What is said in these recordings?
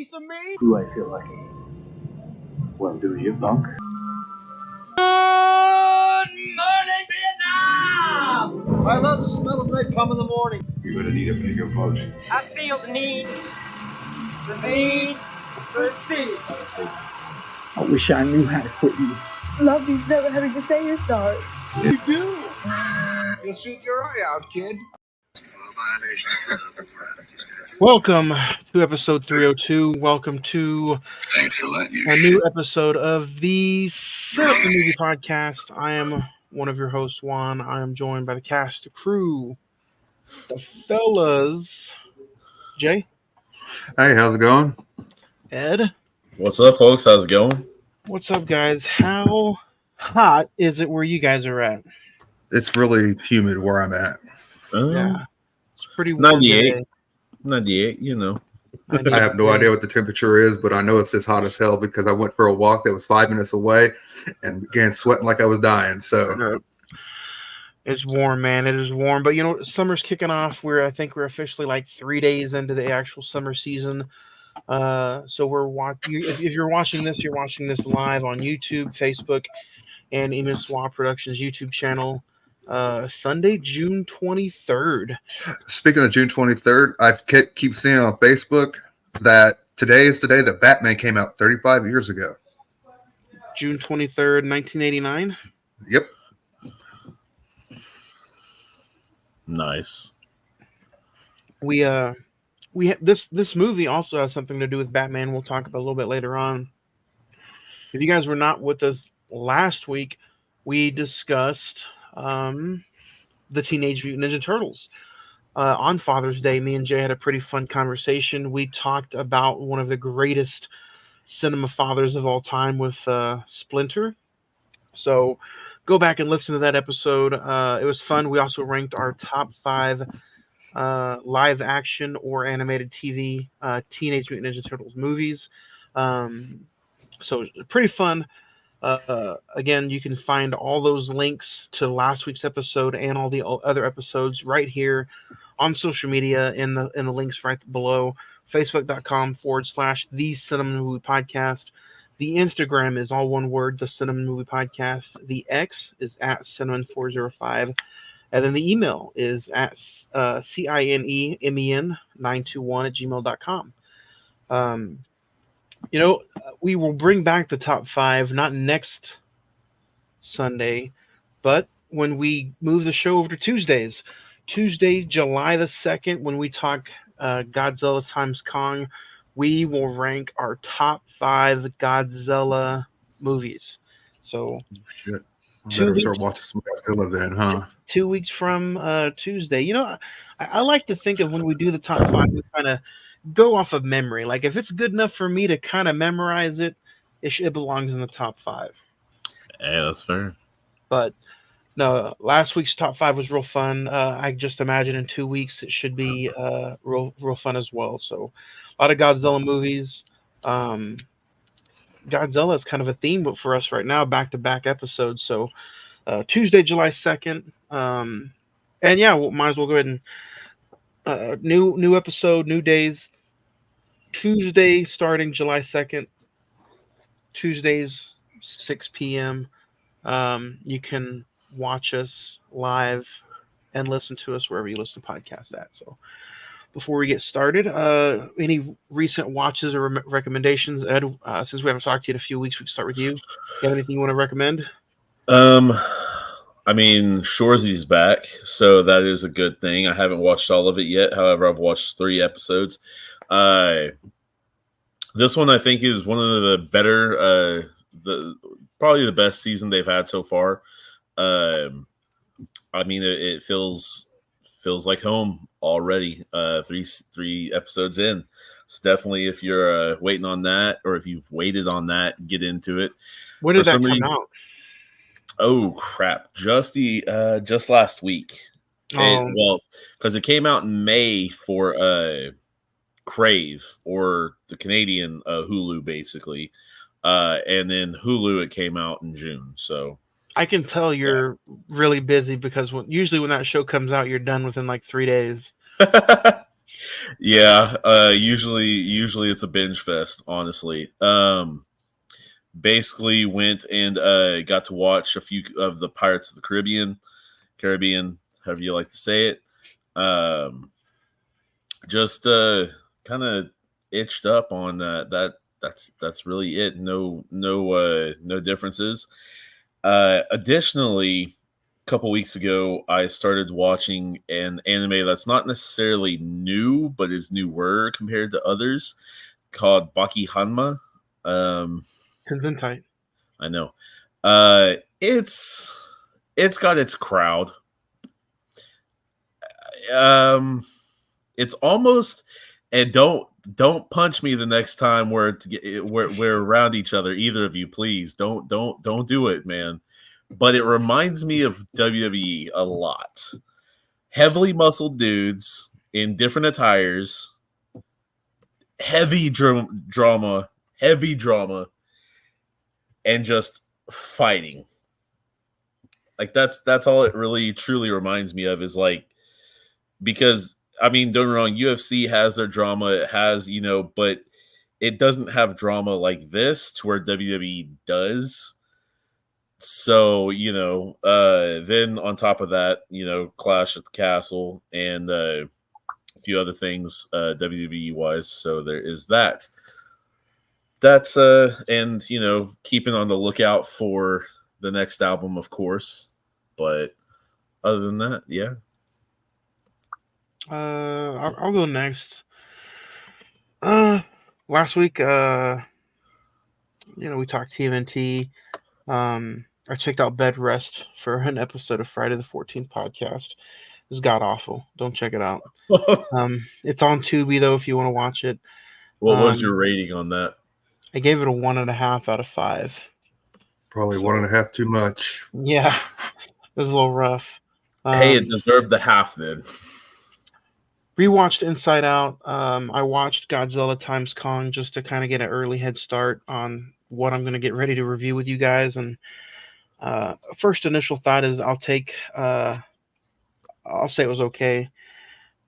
piece of me? Do I feel lucky? Well, do you, punk? Good morning, Vietnam! I love the smell of napalm in the morning. You're gonna need a bigger boat. I feel the need for speed. I wish I knew how to quit you. Love means never having to say you're sorry. You do. You'll shoot your eye out, kid. Welcome to episode 302. Welcome to Thanks for letting you a new episode of the Cine-Men Movie Podcast. I am one of your hosts, Juan. I am joined by the cast, the crew, the fellas. Jay? Hey, how's it going? Ed? What's up, folks? How's it going? What's up, guys? How hot is it where you guys are at? It's really humid where I'm at. Yeah. It's pretty warm 98. today. 98, you know. I have no idea what the temperature is, but I know it's as hot as hell because I went for a walk that was 5 minutes away and began sweating like I was dying. So It's warm, man. It is warm. But, you know, summer's kicking off. I think we're officially like 3 days into the actual summer season. So we're watching. If you're watching this live on YouTube, Facebook, and Emin Swap Productions YouTube channel. Sunday, June 23rd. speaking of June 23rd, I keep seeing on Facebook that today is the day that Batman came out 35 years ago. June 23rd, 1989. Yep. Nice. We this movie also has something to do with Batman. We'll talk about a little bit later on. If you guys were not with us last week, we discussed the Teenage Mutant Ninja Turtles. On Father's Day, me and Jay had a pretty fun conversation. We talked about one of the greatest cinema fathers of all time with Splinter. So go back and listen to that episode. It was fun. We also ranked our top 5 live action or animated TV Teenage Mutant Ninja Turtles movies. So pretty fun. Again, you can find all those links to last week's episode and all the other episodes right here on social media in the links right below. Facebook.com/The Cine-Men Movie Podcast. The Instagram is all one word, The Cine-Men Movie Podcast. The X is at Cinemen405. And then the email is at cinemen921@gmail.com. You know, we will bring back the top 5, not next Sunday, but when we move the show over to Tuesdays. Tuesday, July the 2nd, when we talk Godzilla times Kong, we will rank our top 5 Godzilla movies. So, Shit. Better start watching some Godzilla then, huh? 2 weeks from Tuesday. You know, I like to think of when we do the top 5, we kind of go off of memory. Like, if it's good enough for me to kind of memorize it, it belongs in the top 5. Yeah, that's fair. But no, last week's top 5 was real fun. I just imagine in 2 weeks it should be real fun as well. So a lot of Godzilla movies. Godzilla is kind of a theme for us right now, back-to-back episodes. So Tuesday, July 2nd. And yeah, we might as well go ahead and new episode, new days. Tuesday starting July 2nd. Tuesdays, 6 p.m. You can watch us live and listen to us wherever you listen to podcasts at. So before we get started, any recent watches or recommendations? Ed, since we haven't talked to you in a few weeks, we can start with you. You have anything you want to recommend? I mean, Shoresy's back, so that is a good thing. I haven't watched all of it yet. However, I've watched 3 episodes. This one I think is one of the better, probably the best season they've had so far. I mean, it feels like home already. 3 episodes in, so definitely if you're waiting on that, or if you've waited on that, get into it. When did that come out? Oh crap! Just last week. Well, because it came out in May for Crave, or the Canadian Hulu, basically, and then Hulu it came out in June. So I can tell you're really busy because usually when that show comes out, you're done within like 3 days. Yeah, usually it's a binge fest, honestly. Basically went and got to watch a few of the Pirates of the Caribbean, however you like to say it. Just kind of itched up on that's really it. No differences. Additionally, a couple weeks ago, I started watching an anime that's not necessarily new, but is newer compared to others, called Baki Hanma. Gesundheit. I know. It's got its crowd. Um, it's almost, and don't punch me the next time we're around each other. Either of you, please don't do it, man. But it reminds me of WWE a lot. Heavily muscled dudes in different attires, heavy drama, and just fighting. Like that's all it really truly reminds me of, is like, because I mean, don't get me wrong, UFC has their drama, it has, but it doesn't have drama like this to where WWE does. So, then on top of that, Clash at the Castle and a few other things WWE wise. So there is that. That's and keeping on the lookout for the next album, of course. But other than that, yeah. I'll go next. Last week, we talked TMNT. I checked out Bed Rest for an episode of Friday the 14th podcast. It was god awful. Don't check it out. It's on Tubi though if you want to watch it. What was your rating on that? I gave it a 1.5 out of 5. Probably 1.5 too much. Yeah, it was a little rough. Hey, it deserved the half then. Rewatched Inside Out. I watched Godzilla x Kong just to kind of get an early head start on what I'm going to get ready to review with you guys. And first initial thought is I'll say it was okay.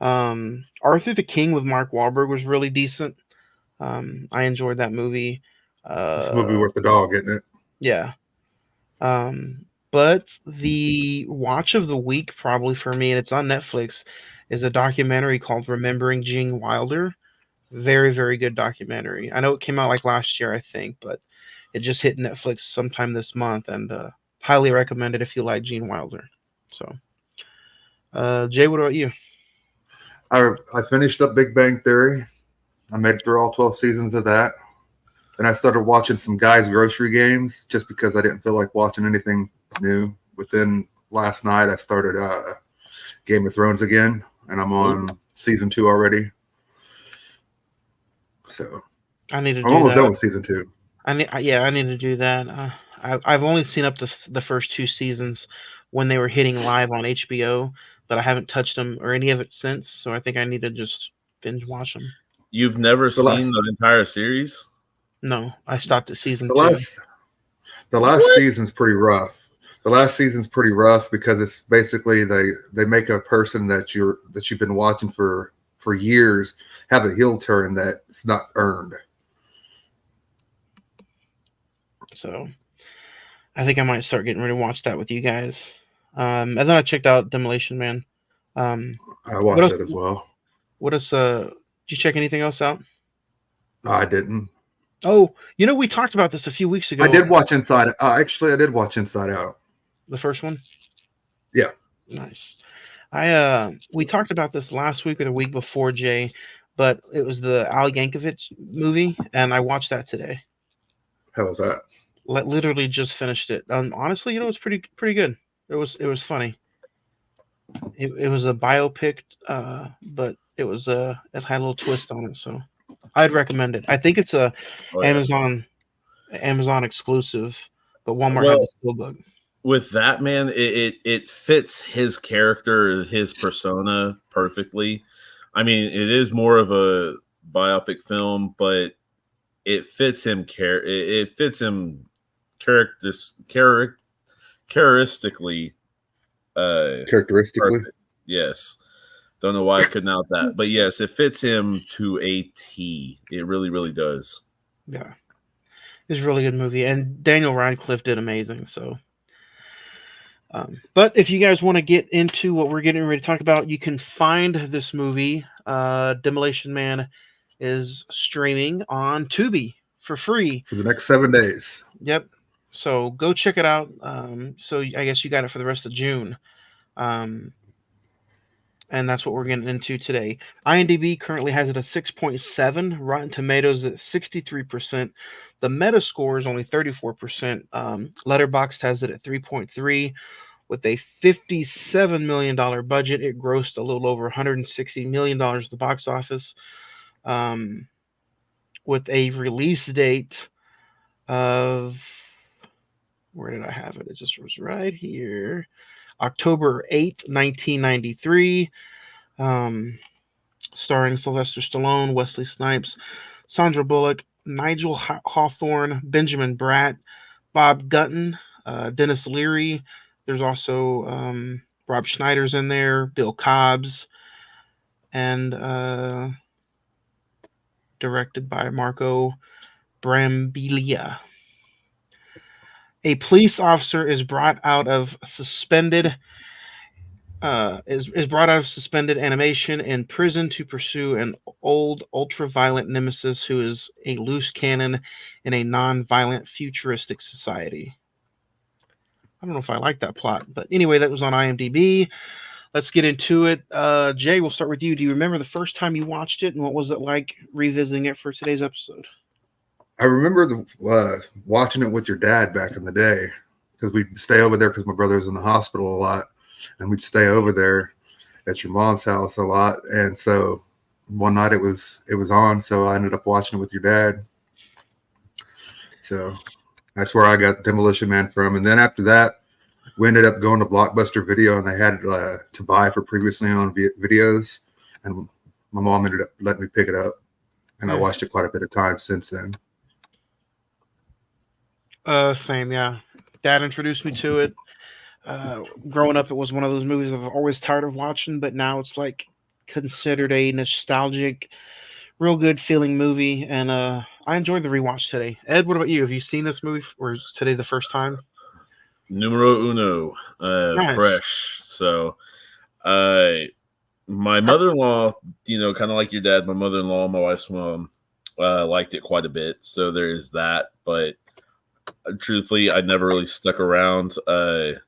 Arthur the King with Mark Wahlberg was really decent. I enjoyed that movie. It's a movie worth the dog, isn't it? Yeah. But the watch of the week probably for me, and it's on Netflix, is a documentary called Remembering Gene Wilder. Very, very good documentary. I know it came out like last year, I think, but it just hit Netflix sometime this month, and highly recommend it if you like Gene Wilder. So, Jay, what about you? I finished up Big Bang Theory. I made it through all 12 seasons of that. Then I started watching some guys' grocery games just because I didn't feel like watching anything new. Within last night, I started Game of Thrones again, and I'm on season 2 already. So I need to. I'm almost done with season 2. I need to do that. I've only seen up the first 2 seasons when they were hitting live on HBO, but I haven't touched them or any of it since. So I think I need to just binge watch them. You've never seen the entire series? No, I stopped at season 2. The last season's pretty rough. The last season's pretty rough because it's basically they make a person that you've been watching for years have a heel turn that's not earned. So I think I might start getting ready to watch that with you guys. And then I checked out Demolition Man. I watched it as well. What else? Did you check anything else out? I didn't. Oh, we talked about this a few weeks ago. I did watch Inside. Actually, I did watch Inside Out. The first one? Yeah. Nice. We talked about this last week or the week before, Jay, but it was the Al Yankovic movie, and I watched that today. How was that? Literally just finished it. Honestly, it was pretty good. It was funny. It was a biopic, but it had a little twist on it, so I'd recommend it. I think it's a Amazon exclusive, but Walmart had the steelbook. With that, man, it fits his character, his persona perfectly. I mean, it is more of a biopic film, but it fits him. It fits him characteristically. Characteristically, yes. Don't know why I couldn't out that. But yes, it fits him to a T. It really, really does. Yeah. It's a really good movie. And Daniel Radcliffe did amazing. So, but if you guys want to get into what we're getting ready to talk about, you can find this movie. Demolition Man is streaming on Tubi for free for the next 7 days. Yep. So go check it out. So I guess you got it for the rest of June. And that's what we're getting into today. IMDb currently has it at 6.7. Rotten Tomatoes at 63%. The Metascore is only 34%. Letterboxd has it at 3.3. With a $57 million budget, it grossed a little over $160 million at the box office. With a release date of... Where did I have it? It just was right here. October 8th, 1993. Starring Sylvester Stallone, Wesley Snipes, Sandra Bullock, Nigel Hawthorne, Benjamin Bratt, Bob Gunton, Dennis Leary. There's also Rob Schneider's in there, Bill Cobbs, and directed by Marco Brambilla. A police officer is brought out of suspended animation in prison to pursue an old ultra-violent nemesis who is a loose cannon in a non-violent futuristic society. I don't know if I like that plot, but anyway, that was on IMDb. Let's get into it. Jay, we'll start with you. Do you remember the first time you watched it, and what was it like revisiting it for today's episode? I remember watching it with your dad back in the day, because we'd stay over there because my brother was in the hospital a lot, and we'd stay over there at your mom's house a lot. And so one night it was on, so I ended up watching it with your dad. So that's where I got Demolition Man from. And then after that, we ended up going to Blockbuster Video, and they had to buy for previously owned videos, and my mom ended up letting me pick it up, and I watched it quite a bit of times since then. Same, yeah. Dad introduced me to it. Growing up, it was one of those movies I've always tired of watching, but now it's like considered a nostalgic, real good feeling movie, and I enjoyed the rewatch today. Ed, what about you? Have you seen this movie, or is today the first time? Numero uno, nice. Fresh. So, my mother-in-law, kind of like your dad, my mother-in-law, my wife's mom, liked it quite a bit. So there is that, but truthfully, I never really stuck around. Other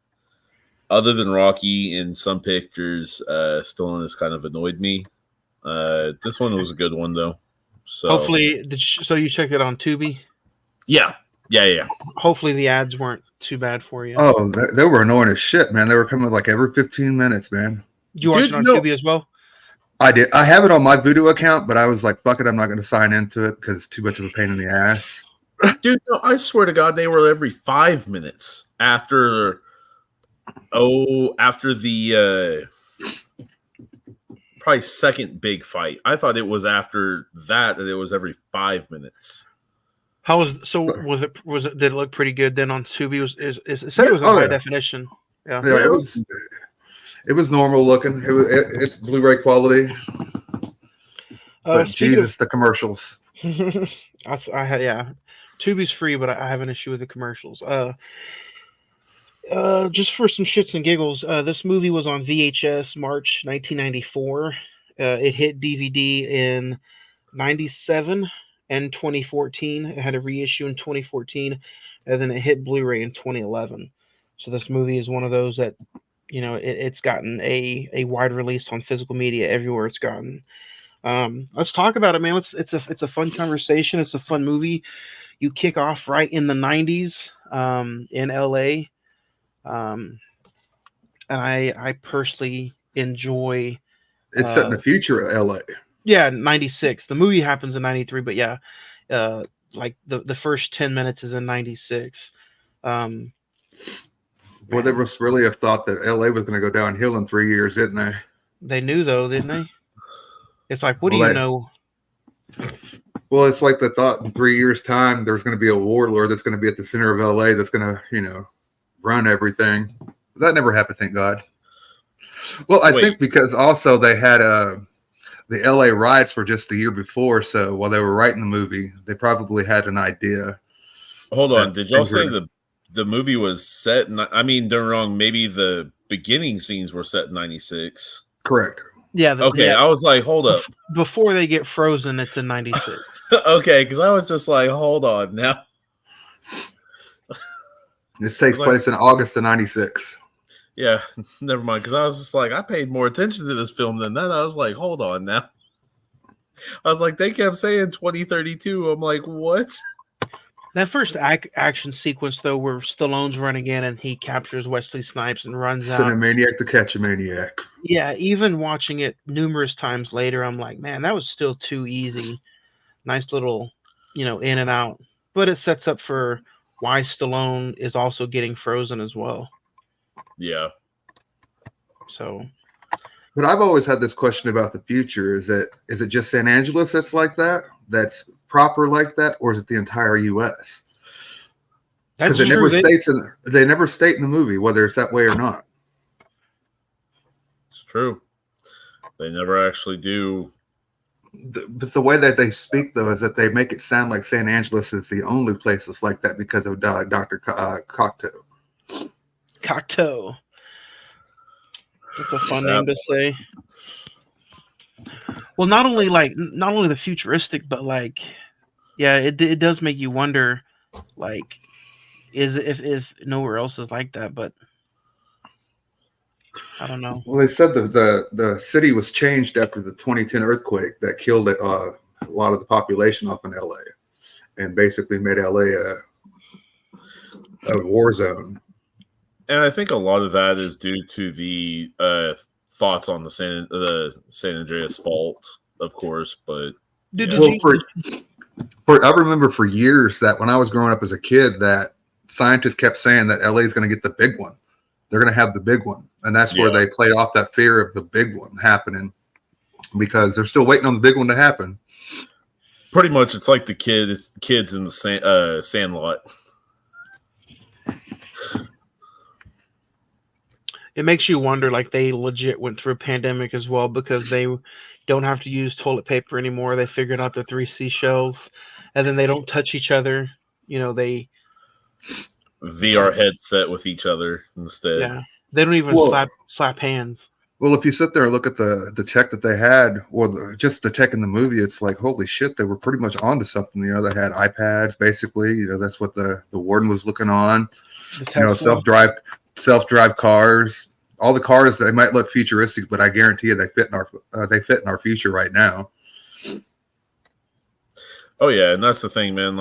than Rocky in some pictures, Stallone has kind of annoyed me. This one was a good one though. So hopefully, so you checked it on Tubi? Yeah. Hopefully the ads weren't too bad for you. Oh, they were annoying as shit, man. They were coming like every 15 minutes, man. Did you watch it on Tubi as well? I did. I have it on my Voodoo account, but I was like, fuck it, I'm not going to sign into it because it's too much of a pain in the ass. Dude, no, I swear to God, they were every 5 minutes after the probably second big fight. I thought it was after that it was every 5 minutes. Was it did it look pretty good then on Tubi? It said it was in high definition. Yeah, it was normal looking. It's Blu-ray quality. But Jesus, the commercials. Tubi's free, but I have an issue with the commercials. Just for some shits and giggles, this movie was on VHS March 1994. It hit DVD in 97 and 2014. It had a reissue in 2014, and then it hit Blu-ray in 2011. So this movie is one of those that, it's gotten a wide release on physical media everywhere it's gotten. Let's talk about it, man. It's a fun conversation. It's a fun movie. You kick off right in the 90s in LA. And I personally enjoy. It's set in the future of LA. Yeah, 96. The movie happens in 93, but yeah, like the first 10 minutes is in 96. Well, they must really have thought that LA was going to go downhill in 3 years, didn't they? They knew, though, didn't they? It's like, what do you know? Well, it's like they thought in 3 years' time there's going to be a warlord that's going to be at the center of LA that's going to, run everything. That never happened, thank God. Well, I Wait. think because also they had the LA riots were just the year before, so while they were writing the movie, they probably had an idea. Hold on. that Did y'all things were- say the movie was set in, I mean, they're wrong. Maybe the beginning scenes were set in 96. Correct? Yeah. Okay, yeah. I was like, hold up. Before they get frozen, it's in 96. Okay, because I was just like, hold on now. This takes like- place in August of '96. Yeah, never mind. Because I was just like, I paid more attention to this film than that. I was like, hold on now. I was like, they kept saying 2032. I'm like, what? That first action sequence, though, where Stallone's running in and he captures Wesley Snipes and runs out. Cinemaniac to catch a maniac. Yeah, even watching it numerous times later, I'm like, man, that was still too easy. Nice little, in and out. But it sets up for why Stallone is also getting frozen as well. Yeah. So, But I've always had this question about the future: is it just San Angeles that's like that? That's proper like that, or is it the entire U.S.? that's Because they true. never state in the movie whether it's that way or not. It's true. They never actually do. But the way that they speak, though, is that they make it sound like San Angeles is the only place that's like that because of Dr. Cocteau. Cocteau. That's a fun name to say. Well, not only the futuristic, but it does make you wonder, is if nowhere else is like that, but I don't know. Well, they said the city was changed after the 2010 earthquake that killed a lot of the population up in LA, and basically made LA a war zone. And I think a lot of that is due to the thoughts on the San Andreas fault, of course. But I remember for years that when I was growing up as a kid, that scientists kept saying that LA is going to get the big one. They're going to have the big one, and that's where they played off that fear of the big one happening, because they're still waiting on the big one to happen. Pretty much, it's like the kids in the Sandlot. It makes you wonder, they legit went through a pandemic as well, because they don't have to use toilet paper anymore. They figured out the 3 seashells, and then they don't touch each other. They Yeah. VR headset with each other instead. Yeah, they don't even slap hands. Well, if you sit there and look at the tech that they had, or just the tech in the movie, it's like, holy shit, they were pretty much onto something. They had iPads, basically. That's what the warden was looking on. Self-drive cars. All the cars, they might look futuristic, but I guarantee you they fit in our future right now. Oh yeah, and that's the thing, man.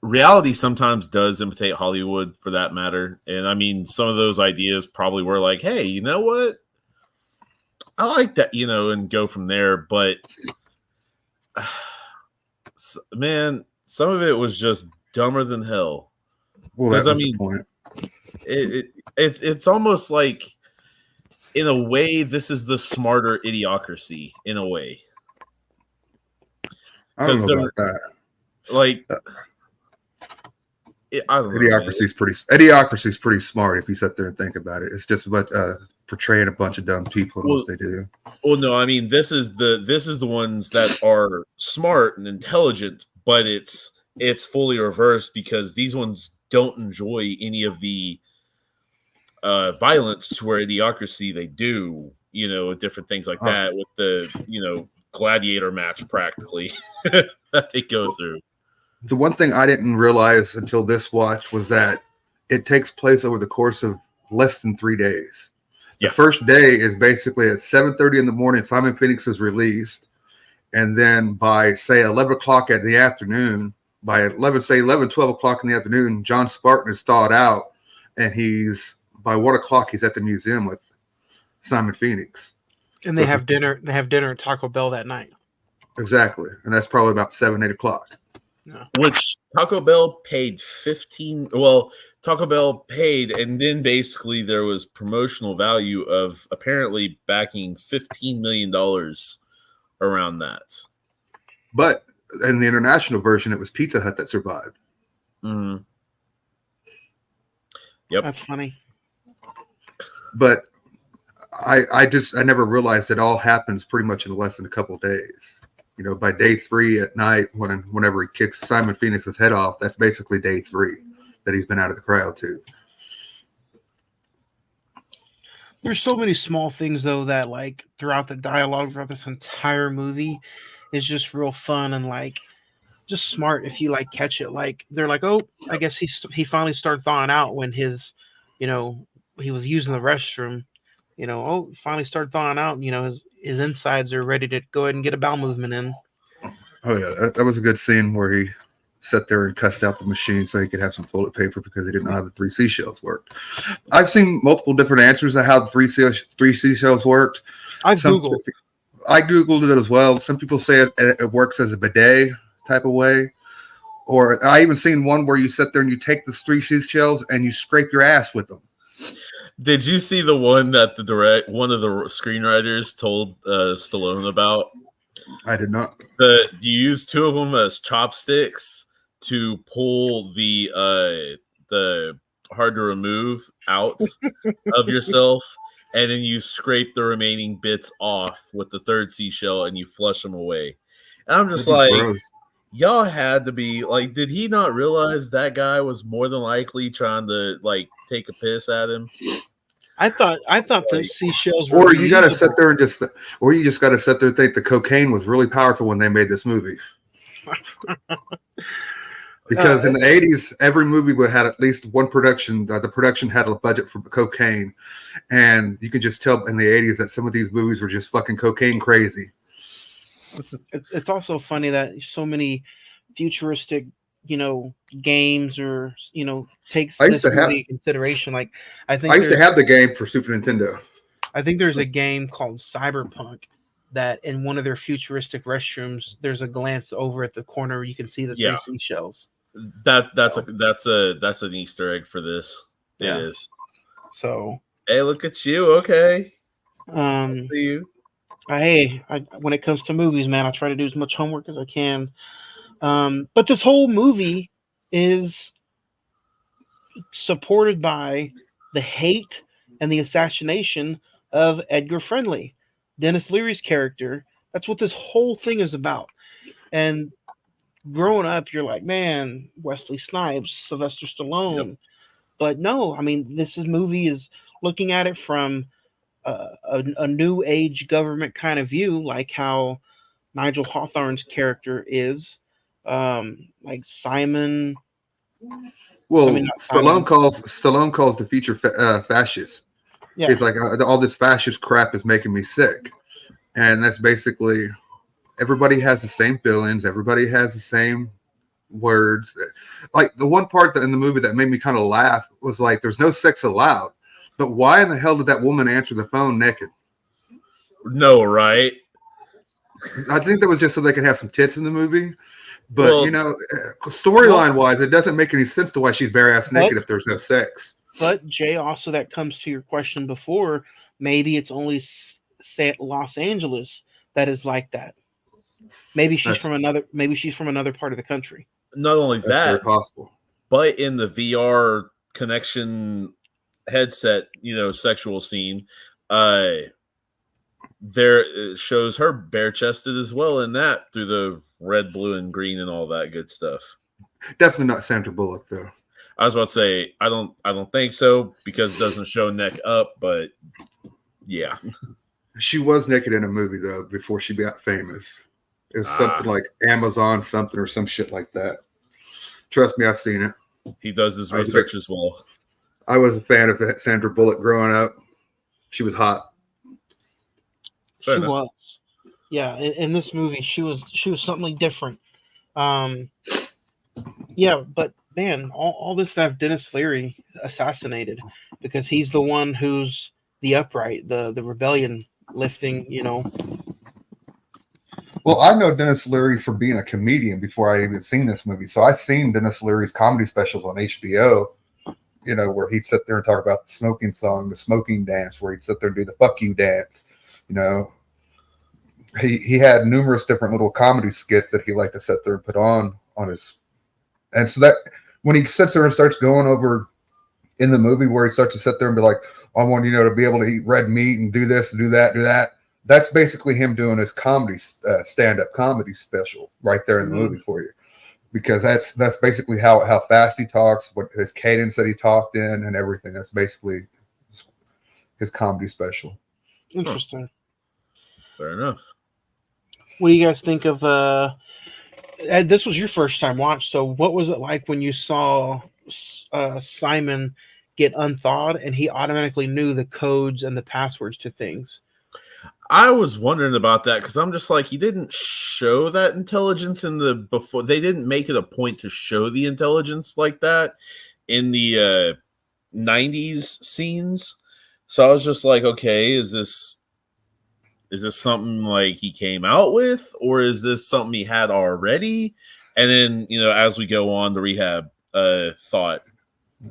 Reality sometimes does imitate Hollywood, for that matter. And I mean, some of those ideas probably were like, hey, you know what? I like that, and go from there. But man, some of it was just dumber than hell. Well, that's the point. It's almost like, in a way, this is the smarter Idiocracy, in a way. I don't know about that. I don't know. Idiocracy's pretty smart if you sit there and think about it. It's just about portraying a bunch of dumb people and what they do. Well, no, I mean, this is the ones that are smart and intelligent, but it's fully reversed, because these ones don't enjoy any of the violence to where Idiocracy they do, different things like that, with the gladiator match practically that they go through. The one thing I didn't realize until this watch was that it takes place over the course of less than 3 days. The first day is basically at 7:30 in the morning. Simon Phoenix is released, and then by say 11 o'clock in the afternoon, by 12 o'clock in the afternoon, John Spartan is thawed out, and by 1 o'clock he's at the museum with Simon Phoenix. And they have dinner. They have dinner at Taco Bell that night. Exactly, and that's probably about 7-8 o'clock. Yeah. Which Taco Bell paid Taco Bell paid, and then basically there was promotional value of apparently backing $15 million around that. But in the international version, it was Pizza Hut that survived. Mm-hmm. Yep. That's funny. But I never realized it all happens pretty much in less than a couple of days. You know, by day 3 at night, whenever he kicks Simon Phoenix's head off, that's basically day 3 that he's been out of the crowd too. There's so many small things though that like throughout the dialogue throughout this entire movie is just real fun and like just smart if you like catch it. Like they're like, oh, I guess he finally started thawing out when his, you know, he was using the restroom. You know, oh, finally started thawing out. You know, his insides are ready to go ahead and get a bowel movement in. Oh yeah, that was a good scene where he sat there and cussed out the machine so he could have some toilet paper because he didn't know how the 3 seashells worked. I've seen multiple different answers of how the three seashells worked. I googled it as well. Some people say it works as a bidet type of way, or I even seen one where you sit there and you take the 3 seashells and you scrape your ass with them. Did you see the one that one of the screenwriters told Stallone about? I did not. You use 2 of them as chopsticks to pull the hard to remove out of yourself, and then you scrape the remaining bits off with the 3rd seashell and you flush them away. And I'm just like, gross. Y'all had to be like, did he not realize that guy was more than likely trying to like take a piss at him? I thought the seashells were. Or you got to sit there and you just got to sit there and think the cocaine was really powerful when they made this movie. Because in the 80s, every movie would had at least one production. The production had a budget for cocaine, and you can just tell in the 80s that some of these movies were just fucking cocaine crazy. It's also funny that so many futuristic, you know, games or you know takes this movie into consideration. Like I used to have the game for Super Nintendo. I think there's a game called Cyberpunk that in one of their futuristic restrooms, there's a glance over at the corner where you can see the 3 seashells. That's an Easter egg for this. Yeah. It is. So hey, look at you. Okay. See you. When it comes to movies, man, I try to do as much homework as I can. But this whole movie is supported by the hate and the assassination of Edgar Friendly, Dennis Leary's character. That's what this whole thing is about. And growing up, you're like, man, Wesley Snipes, Sylvester Stallone. Yep. But no, I mean, this movie is looking at it from a new age government kind of view, like how Nigel Hawthorne's character is, like Simon. Well, Stallone calls the future fascist. Yeah. He's like, all this fascist crap is making me sick, and that's basically everybody has the same feelings, everybody has the same words. Like the one part in the movie that made me kind of laugh was like, there's no sex allowed. But why in the hell did that woman answer the phone naked? No, right? I think that was just so they could have some tits in the movie. But, you know, storyline-wise, it doesn't make any sense to why she's bare-ass naked if there's no sex. But, Jay, also that comes to your question before, maybe it's only Los Angeles that is like that. Maybe she's from another part of the country. Not only That's that, very possible. But in the VR connection headset, you know, sexual scene, there it shows her bare chested as well in that through the red, blue, and green and all that good stuff. Definitely not Sandra Bullock though. I was about to say I don't think so because it doesn't show neck up, but yeah. She was naked in a movie though before she got famous. It was something like Amazon something or some shit like that. Trust me, I've seen it. He does his research as well. I was a fan of Sandra Bullock growing up. She was hot. She was. Yeah, in this movie, she was something different. Yeah, but man, all this stuff, Dennis Leary assassinated because he's the one who's the upright, the rebellion lifting, you know. Well, I know Dennis Leary for being a comedian before I even seen this movie. So I've seen Dennis Leary's comedy specials on HBO, you know, where he'd sit there and talk about the smoking song, the smoking dance, where he'd sit there and do the fuck you dance, you know. He had numerous different little comedy skits that he liked to sit there and put on his. And so that when he sits there and starts going over in the movie where he starts to sit there and be like, I want to be able to eat red meat and do this, do that, do that. That's basically him doing his comedy stand-up comedy special right there in the movie for you, because that's basically how fast he talks, what his cadence that he talked in, and everything. That's basically his comedy special. Interesting. Fair enough. What do you guys think of? Ed, this was your first time watch, so what was it like when you saw Simon get unthawed and he automatically knew the codes and the passwords to things? I was wondering about that because I'm just like, he didn't show that intelligence in the before. They didn't make it a point to show the intelligence like that in the 90s scenes. So I was just like, okay, is this something like he came out with, or is this something he had already? And then, as we go on, the rehab thought.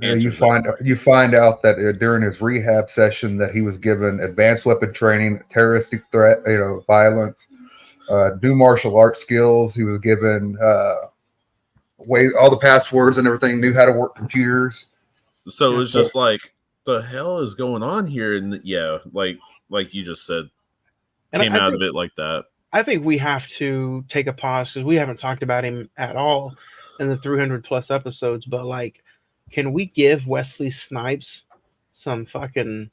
You find out that during his rehab session that he was given advanced weapon training, terroristic threat, violence, new martial arts skills. He was given all the passwords and everything, knew how to work computers. So it was just like, the hell is going on here? And like you just said, came out of it like that. I think we have to take a pause because we haven't talked about him at all in the 300 plus episodes, but can we give Wesley Snipes some fucking?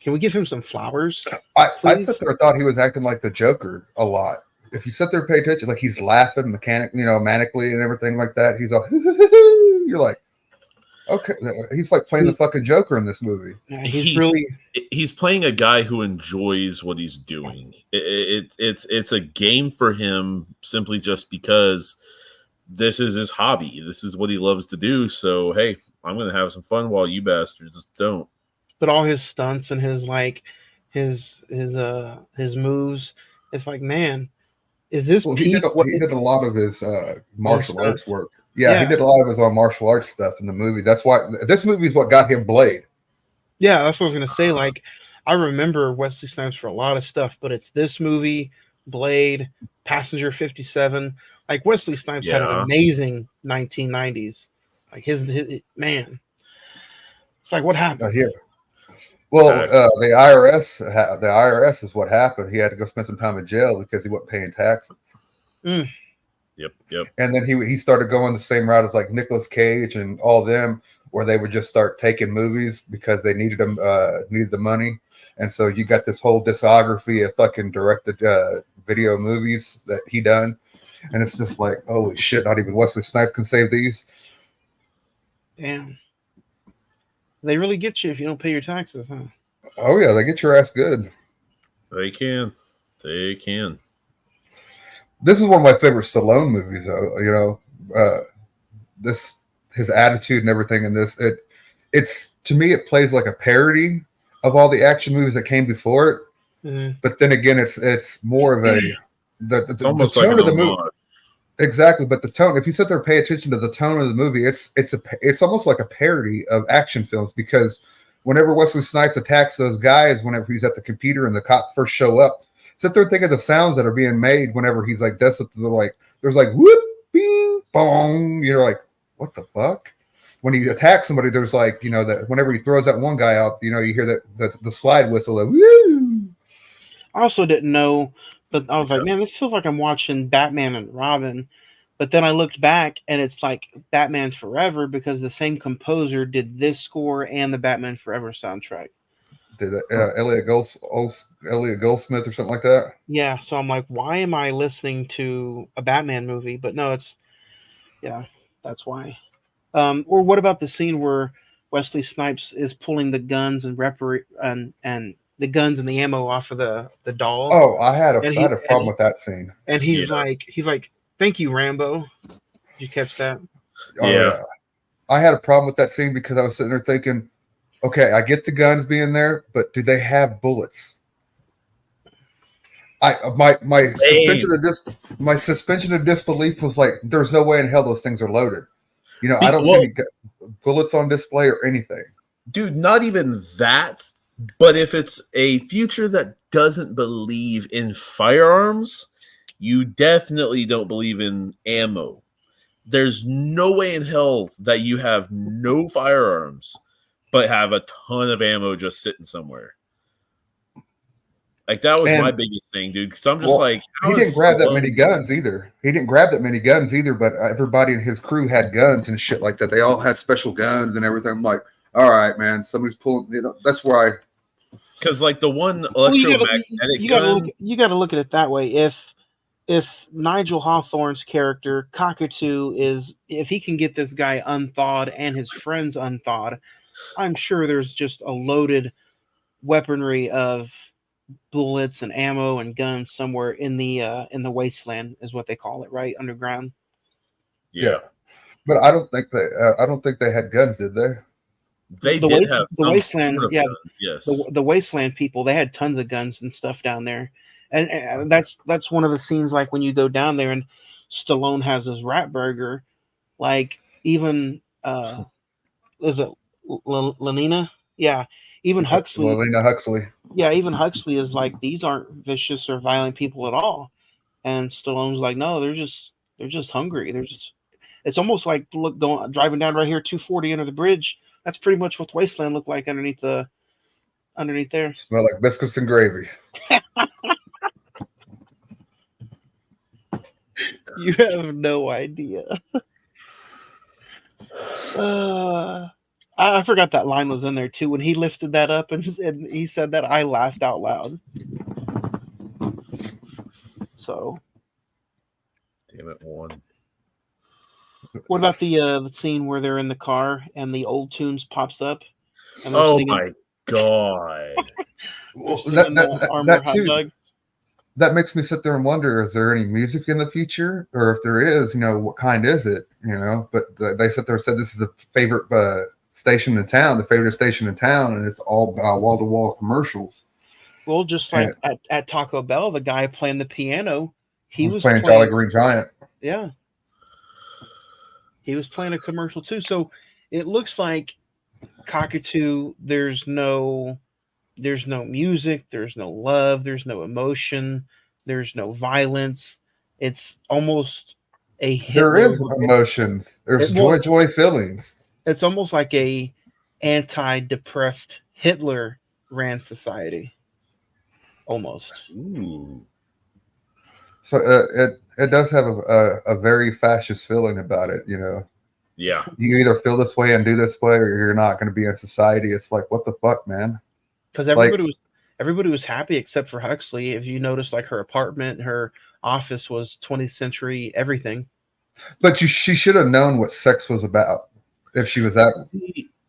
Can we give him some flowers? I sat there and thought he was acting like the Joker a lot. If you sit there and pay attention, like he's laughing manically and everything like that. He's all, you're like, okay, he's like playing the fucking Joker in this movie. Yeah, he's playing a guy who enjoys what he's doing. It's a game for him simply just because this is his hobby. This is what he loves to do. So, hey, I'm going to have some fun while you bastards don't. But all his stunts and his moves, it's like, man, is this? Well, he did a lot of his martial arts work. Yeah, he did a lot of his own martial arts stuff in the movie. That's why this movie is what got him Blade. Yeah, that's what I was going to say. I remember Wesley Snipes for a lot of stuff, but it's this movie, Blade, Passenger 57. Wesley Snipes had an amazing 1990s. His man. It's like, what happened? Here. Well, the IRS is what happened. He had to go spend some time in jail because he wasn't paying taxes. Mm. Yep. And then he started going the same route as Nicolas Cage and all them, where they would just start taking movies because they needed the money. And so you got this whole discography of fucking directed video movies that he done. And it's just like, holy shit, not even Wesley Snipes can save these. Damn. They really get you if you don't pay your taxes, huh? Oh, yeah, they get your ass good. They can. This is one of my favorite Stallone movies, though. His attitude and everything in this. It's to me, it plays like a parody of all the action movies that came before it. Mm-hmm. But then again, it's more of it's almost the tone like of the movie. Exactly, but the tone. If you sit there and pay attention to the tone of the movie, it's almost like a parody of action films, because whenever Wesley Snipes attacks those guys, whenever he's at the computer and the cops first show up, sit there and think of the sounds that are being made whenever he's does something there's whoop, bing, bong. You're like, what the fuck? When he attacks somebody, there's that whenever he throws that one guy out, you hear that the slide whistle. Woo! I also didn't know. But I was like, man, this feels like I'm watching Batman and Robin. But then I looked back, and it's like Batman Forever, because the same composer did this score and the Batman Forever soundtrack. Did Elliot Goldsmith or something like that? Yeah, so I'm like, why am I listening to a Batman movie? But no, that's why. Or what about the scene where Wesley Snipes is pulling the guns and the guns and the ammo off of the doll? Oh, I had a problem with that scene. And he's like, thank you, Rambo. Did you catch that? Yeah. I had a problem with that scene because I was sitting there thinking, okay, I get the guns being there, but do they have bullets? My suspension of disbelief was like, there's no way in hell those things are loaded. I don't see any bullets on display or anything. Dude, not even that. But if it's a future that doesn't believe in firearms, you definitely don't believe in ammo. There's no way in hell that you have no firearms but have a ton of ammo just sitting somewhere. Like that was my biggest thing, dude. Because I'm just like, he didn't grab that many guns either. But everybody in his crew had guns and shit like that. They all had special guns and everything. I'm like, all right, man, somebody's pulling. That's where I. Because like the one electromagnetic gun, you got to look at it that way. If Nigel Hawthorne's character Cockatoo if he can get this guy unthawed and his friends unthawed, I'm sure there's just a loaded weaponry of bullets and ammo and guns somewhere in the wasteland, is what they call it, right? Underground. Yeah. But I don't think they had guns, did they? They did have the wasteland. Sort of Yeah, gun, yes. The wasteland people, they had tons of guns and stuff down there, and that's one of the scenes. Like when you go down there and Stallone has his rat burger, like even is it Lenina? Yeah, even Huxley. Lena Huxley. Yeah, even Huxley is like, these aren't vicious or violent people at all, and Stallone's like, no, they're just hungry. It's almost like driving down right here 240 under the bridge. That's pretty much what the wasteland looked like underneath there. Smell like biscuits and gravy. You have no idea. I forgot that line was in there too. When he lifted that up and he said that, I laughed out loud. So, damn it, one. What about the scene where they're in the car and the Old Tunes pops up? And oh my god! Well, that too. That makes me sit there and wonder: is there any music in the future, or if there is, what kind is it? But they sit there and said this is a favorite station in town, the favorite station in town, and it's all wall-to-wall commercials. Well, just like at Taco Bell, the guy playing the piano, he was playing Jolly Green Giant. Yeah. He was playing a commercial too. So it looks like Cockatoo, there's no music, there's no love, there's no emotion, there's no violence. It's almost a Hitler. There is emotions. There's joy feelings. It's almost like a anti-depressed Hitler ran society. Almost. Ooh. So it does have a very fascist feeling about it, Yeah. You either feel this way and do this way, or you're not going to be in society. It's like, what the fuck, man? Because everybody was happy except for Huxley. If you notice, like her apartment, her office was 20th century everything. But she should have known what sex was about if she was that.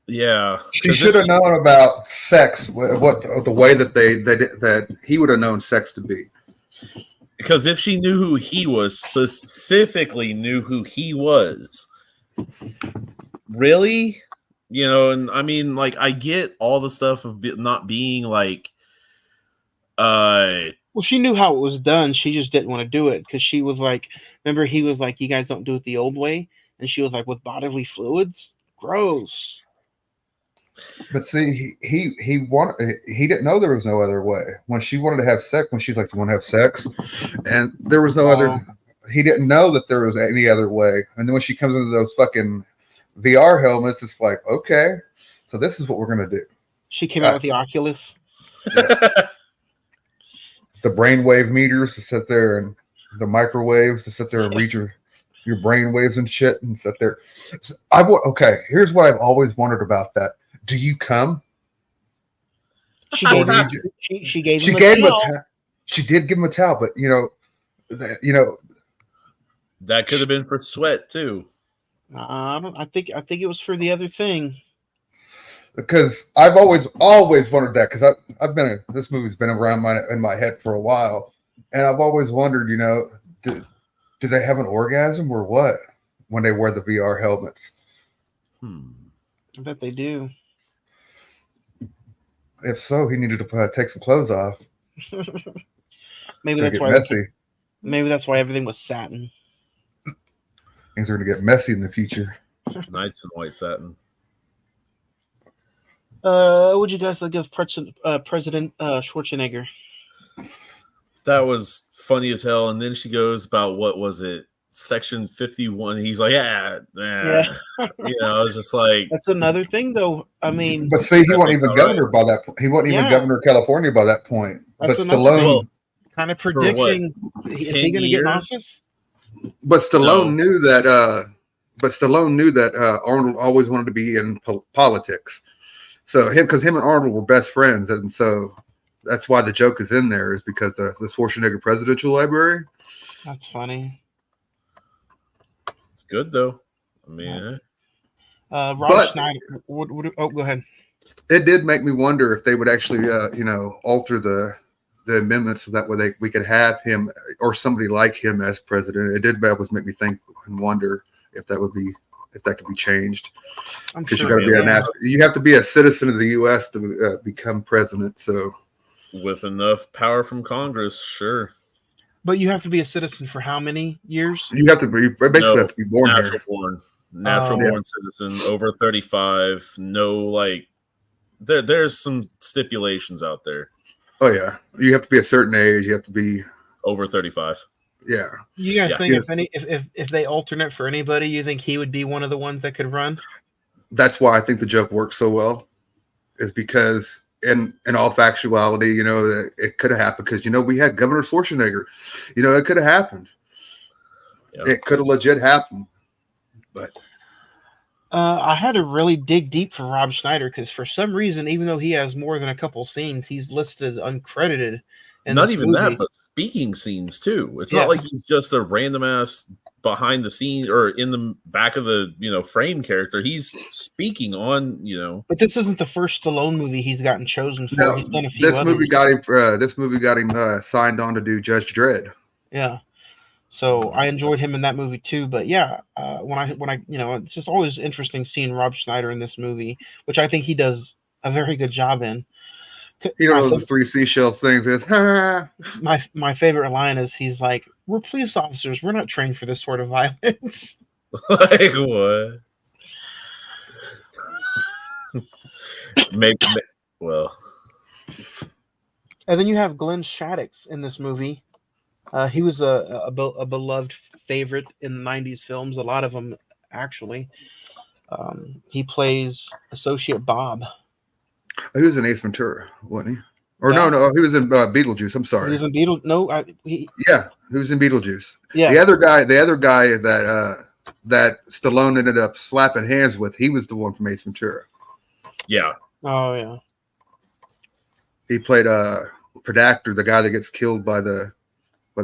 Yeah, she should have known about sex. What the way that he would have known sex to be. Because if she knew who he was, specifically knew who he was, really, and I mean, like, I get all the stuff of not being like, well, she knew how it was done. She just didn't want to do it because she was like, remember, he was like, you guys don't do it the old way, and she was like, with bodily fluids, gross. But see, he didn't know there was no other way. When she wanted to have sex, when she's like, "You want to have sex?" and there was no other. He didn't know that there was any other way. And then when she comes into those fucking VR helmets, it's like, okay, so this is what we're gonna do. She came out with the Oculus. Yeah. The brainwave meters to sit there, and the microwaves to sit there and read your brain waves and shit, and sit there. Okay, here's what I've always wondered about that. Do you come? She gave him a towel. She did give him a towel, but that could have been for sweat too. I think it was for the other thing. Because I've always wondered that, because this movie's been around in my head for a while, and I've always wondered, do they have an orgasm or what when they wear the VR helmets? I bet they do. If so, he needed to take some clothes off. Maybe that's why. Messy. Maybe that's why everything was satin. Things are going to get messy in the future. Nights in white satin. What would you guys like of President Schwarzenegger? That was funny as hell. And then she goes about, what was it, Section 51. He's like, yeah. Yeah. You know, I was just like, That's another thing, though. I mean, But see, he I wasn't think even all governor by that point. He wasn't even Yeah. governor of California by that point. That's But another Stallone, Well, kind of for predicting is he 10 going to get in years? office? but Stallone No. knew that. But Stallone knew that Arnold always wanted to be in politics. So because him and Arnold were best friends, and so that's why the joke is in there, is because the Schwarzenegger Presidential Library. That's funny. It's good though. I mean, Rob But- Schneider. Oh, go ahead. It did make me wonder if they would actually, alter the amendments so that way we could have him or somebody like him as president. It did always make me think and wonder if that could be changed. I'm Because sure. you have to be a citizen of the U.S. to become president. So with enough power from Congress, sure. But you have to be a citizen for how many years? you have to have to be born Natural here. born citizen, over 35. No, like there's some stipulations out there. Oh yeah, you have to be a certain age. You have to be Over 35. Yeah. You guys Yeah. think if they alternate for anybody, you think he would be one of the ones that could run? That's why I think the joke works so well, is because in all factuality, it could have happened because we had Governor Schwarzenegger. It could have happened. Yeah. It could have legit happened. But I had to really dig deep for Rob Schneider because for some reason, even though he has more than a couple scenes, he's listed as uncredited. Not even that, but speaking scenes too. It's not like he's just a random ass behind the scene or in the back of the frame character. He's speaking on But this isn't the first Stallone movie he's gotten chosen for. no, He's done a few this others. movie got him. This movie got him signed on to do Judge Dredd. Yeah. So I enjoyed him in that movie too. But yeah, when I it's just always interesting seeing Rob Schneider in this movie, which I think he does a very good job in. You know the three seashells things is my favorite line is he's like, "We're police officers. We're not trained for this sort of violence." Like what? Well. And then you have Glenn Shaddix in this movie. He was a beloved favorite in the '90s films. A lot of them, actually. He plays Associate Bob. He was in Ace Ventura, wasn't he? Or no, he was in Beetlejuice. I'm sorry. He was in Beetlejuice. No, he was in Beetlejuice. Yeah. The other guy that Stallone ended up slapping hands with, he was the one from Ace Ventura. Yeah. Oh yeah. He played Predactor, the guy that gets killed by the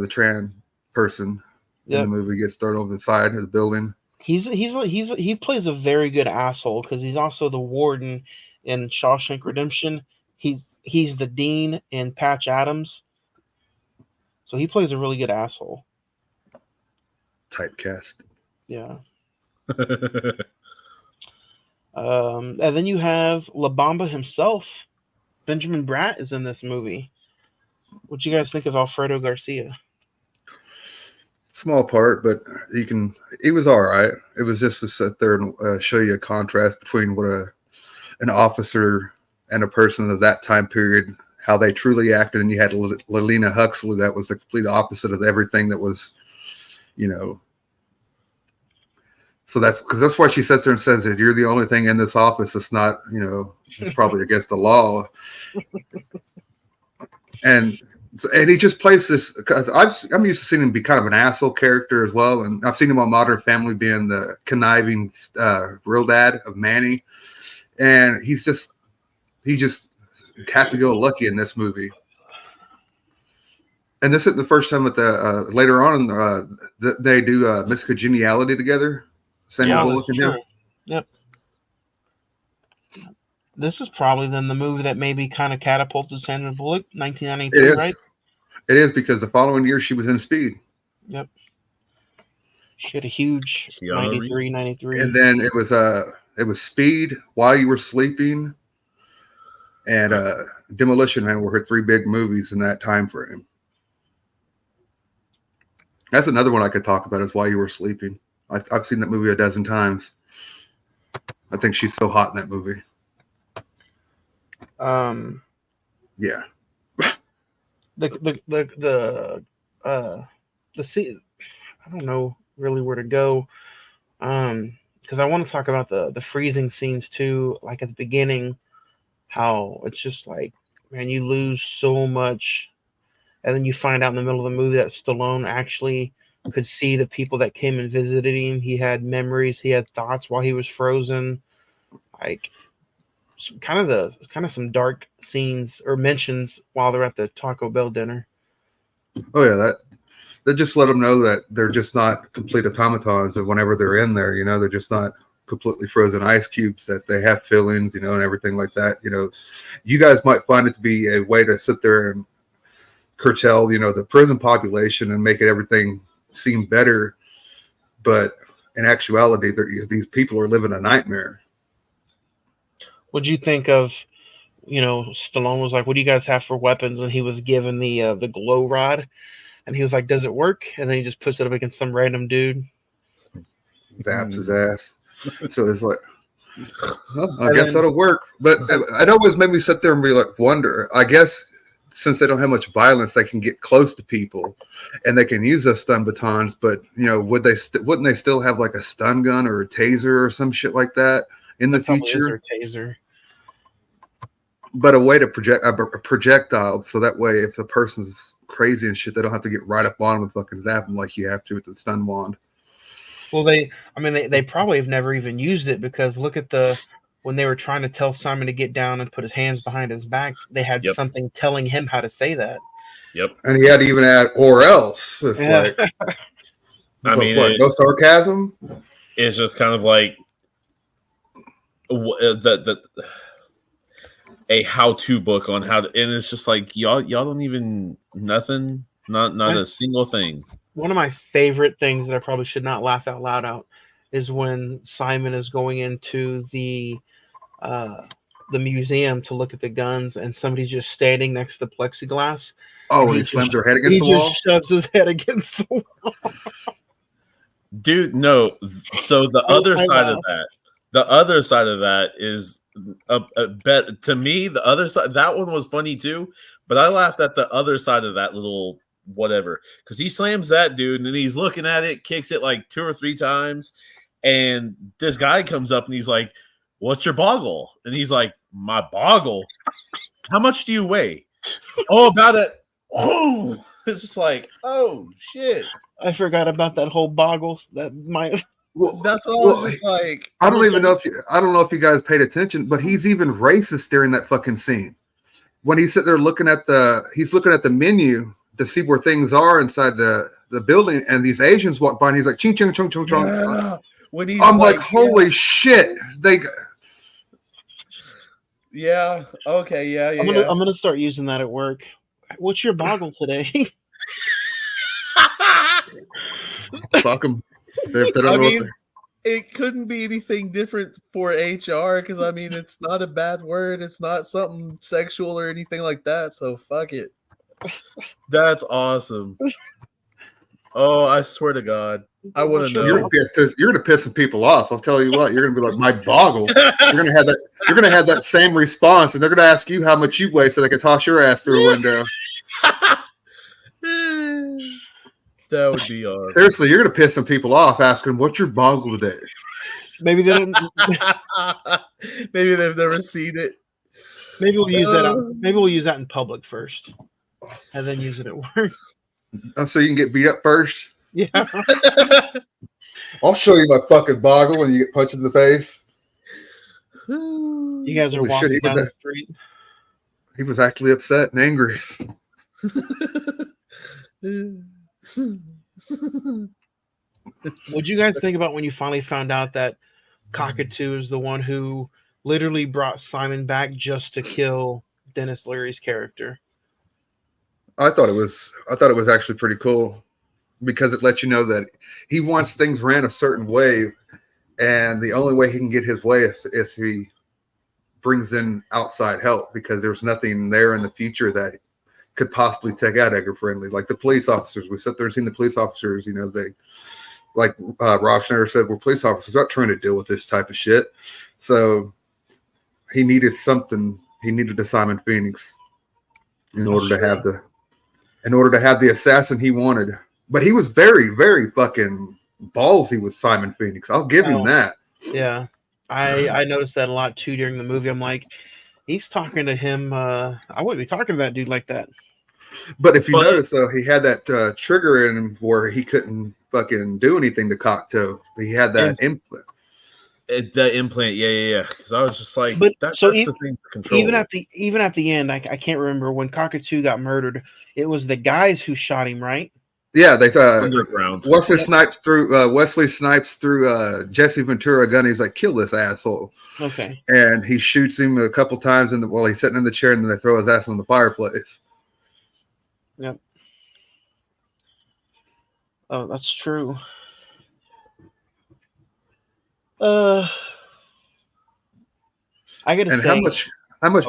trans person in the movie, gets thrown over the side of the building. He plays a very good asshole because he's also the warden in Shawshank Redemption. He's the dean in Patch Adams. So he plays a really good asshole. Typecast. Yeah. And then you have La Bamba himself. Benjamin Bratt is in this movie. What do you guys think of Alfredo Garcia? Small part, but he was all right. It was just to sit there and show you a contrast between what an officer and a person of that time period, how they truly acted. And you had Lelina Huxley, that was the complete opposite of everything that was, So that's why she sits there and says that you're the only thing in this office that's not, it's probably against the law. And he just plays this, because I'm used to seeing him be kind of an asshole character as well, and I've seen him on Modern Family being the conniving real dad of Manny, and he just happy-go-lucky in this movie. And this is the first time that later on they do Miss Congeniality together, Sandra Bullock and him. Yep. This is probably then the movie that maybe kind of catapulted Sandra Bullock, 1993, right? It is, because the following year she was in Speed. Yep. She had a huge 93. And then it was Speed, While You Were Sleeping, and Demolition Man were her three big movies in that time frame. That's another one I could talk about, is While You Were Sleeping. I've seen that movie a dozen times. I think she's so hot in that movie. Yeah. The I don't know really where to go. Because I want to talk about the freezing scenes too, like at the beginning, how it's just like, man, you lose so much, and then you find out in the middle of the movie that Stallone actually could see the people that came and visited him. He had memories, he had thoughts while he was frozen, like kind of some dark scenes or mentions while they're at the Taco Bell dinner. Oh yeah, that just let them know that they're just not complete automatons, and whenever they're in there, they're just not completely frozen ice cubes, that they have feelings, and everything like that. You guys might find it to be a way to sit there and curtail, the prison population and make everything seem better, but in actuality, these people are living a nightmare. What'd you think of, Stallone was like, "What do you guys have for weapons?" And he was given the glow rod, and he was like, "Does it work?" And then he just puts it up against some random dude. Zaps his ass. So it's like, I guess that'll work. But it always made me sit there and be like, wonder. I guess since they don't have much violence, they can get close to people, and they can use those stun batons. But wouldn't they still have like a stun gun or a taser or some shit like that in the future? Taser. But a way to project a projectile, so that way, if the person's crazy and shit, they don't have to get right up on them and fucking zap them like you have to with the stun wand. Well, they probably have never even used it, because look at when they were trying to tell Simon to get down and put his hands behind his back, they had something telling him how to say that. Yep. And he had to even add "or else." It's like, I mean, no sarcasm. It's just kind of like a how-to book on how to, and it's just like y'all don't even nothing, not a single thing. One of my favorite things that I probably should not laugh out loud out is when Simon is going into the museum to look at the guns, and somebody's just standing next to the plexiglass. Oh, and he slams their head against the wall? He just shoves his head against the wall. Dude, no. So the other side of that is a bet to me. The other side, that one was funny too, but I laughed at the other side of that little whatever, because he slams that dude and then he's looking at it, kicks it like 2 or 3 times, and this guy comes up and he's like, "What's your boggle?" And he's like, "My boggle? How much do you weigh?" "Oh, about it." Oh, it's just like, oh shit! I forgot about that whole boggles. That's all. I was just like, I don't know if you guys paid attention, but he's even racist during that fucking scene. When he's sitting there looking at the menu to see where things are inside the building, and these Asians walk by, and he's like, "Ching ching chung chung chung." Yeah. When he's I'm like, holy shit! Yeah. Okay. Yeah. I'm gonna start using that at work. What's your boggle today? Fuck them. It couldn't be anything different for HR, because I mean, it's not a bad word. It's not something sexual or anything like that. So fuck it. That's awesome. Oh, I swear to God, I want to know. You're gonna piss some people off. I'll tell you what. You're gonna be like, "My boggle." You're gonna have that. You're gonna have that same response, and they're gonna ask you how much you weigh, so they can toss your ass through a window. That would be awesome. Seriously, you're gonna piss some people off asking, "What's your boggle today?" Maybe they didn't. Maybe they've never seen it. Maybe we'll use that. Maybe we'll use that in public first, and then use it at work. So you can get beat up first. Yeah. I'll show you my fucking boggle when you get punched in the face. You guys are walking down the street. He was actually upset and angry. What'd you guys think about when you finally found out that Cockatoo is the one who literally brought Simon back just to kill Dennis Leary's character? I thought it was actually pretty cool, because it lets you know that he wants things ran a certain way, and the only way he can get his way is if he brings in outside help, because there's nothing there in the future that could possibly take out Edgar Friendly. Like the police officers, we sit there and seen the police officers, they, like Rob Schneider said, we're police officers, not trying to deal with this type of shit. So he needed something. He needed a Simon Phoenix in order to have the assassin he wanted. But he was very, very fucking ballsy with Simon Phoenix. I'll give him Oh. that. Yeah, I noticed that a lot too during the movie. I'm like, he's talking to him. I wouldn't be talking to that dude like that. But if you But- notice, though, he had that trigger in him where he couldn't fucking do anything to Cocteau. He had that implant. The implant, yeah. Because I was just like, But that's so the thing to control. Even at the end, I can't remember when Cockatoo got murdered. It was the guys who shot him, right? Yeah, they Underground. Wesley Snipes through Jesse Ventura a gun. He's like, kill this asshole. Okay. And he shoots him a couple times while he's sitting in the chair, and then they throw his ass on the fireplace. Yep. Oh, that's true. I gotta And say, how much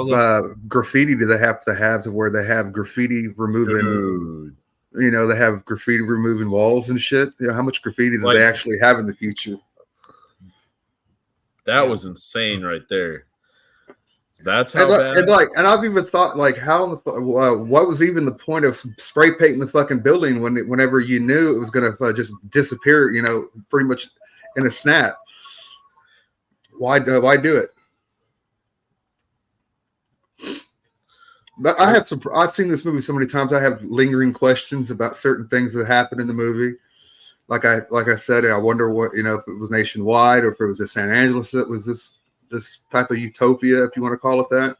graffiti do they have to where they have graffiti removing? Dude. You know, they have graffiti removing walls and shit. You know, how much graffiti do they actually have in the future? That was insane right there. That's how bad. And I've even thought, like, what was even the point of spray painting the fucking building whenever you knew it was going to just disappear, you know, pretty much in a snap? Why do it? But I've seen this movie so many times. I have lingering questions about certain things that happen in the movie. Like I said, I wonder what, you know, if it was nationwide or if it was just San Angeles that was this type of utopia, if you want to call it that.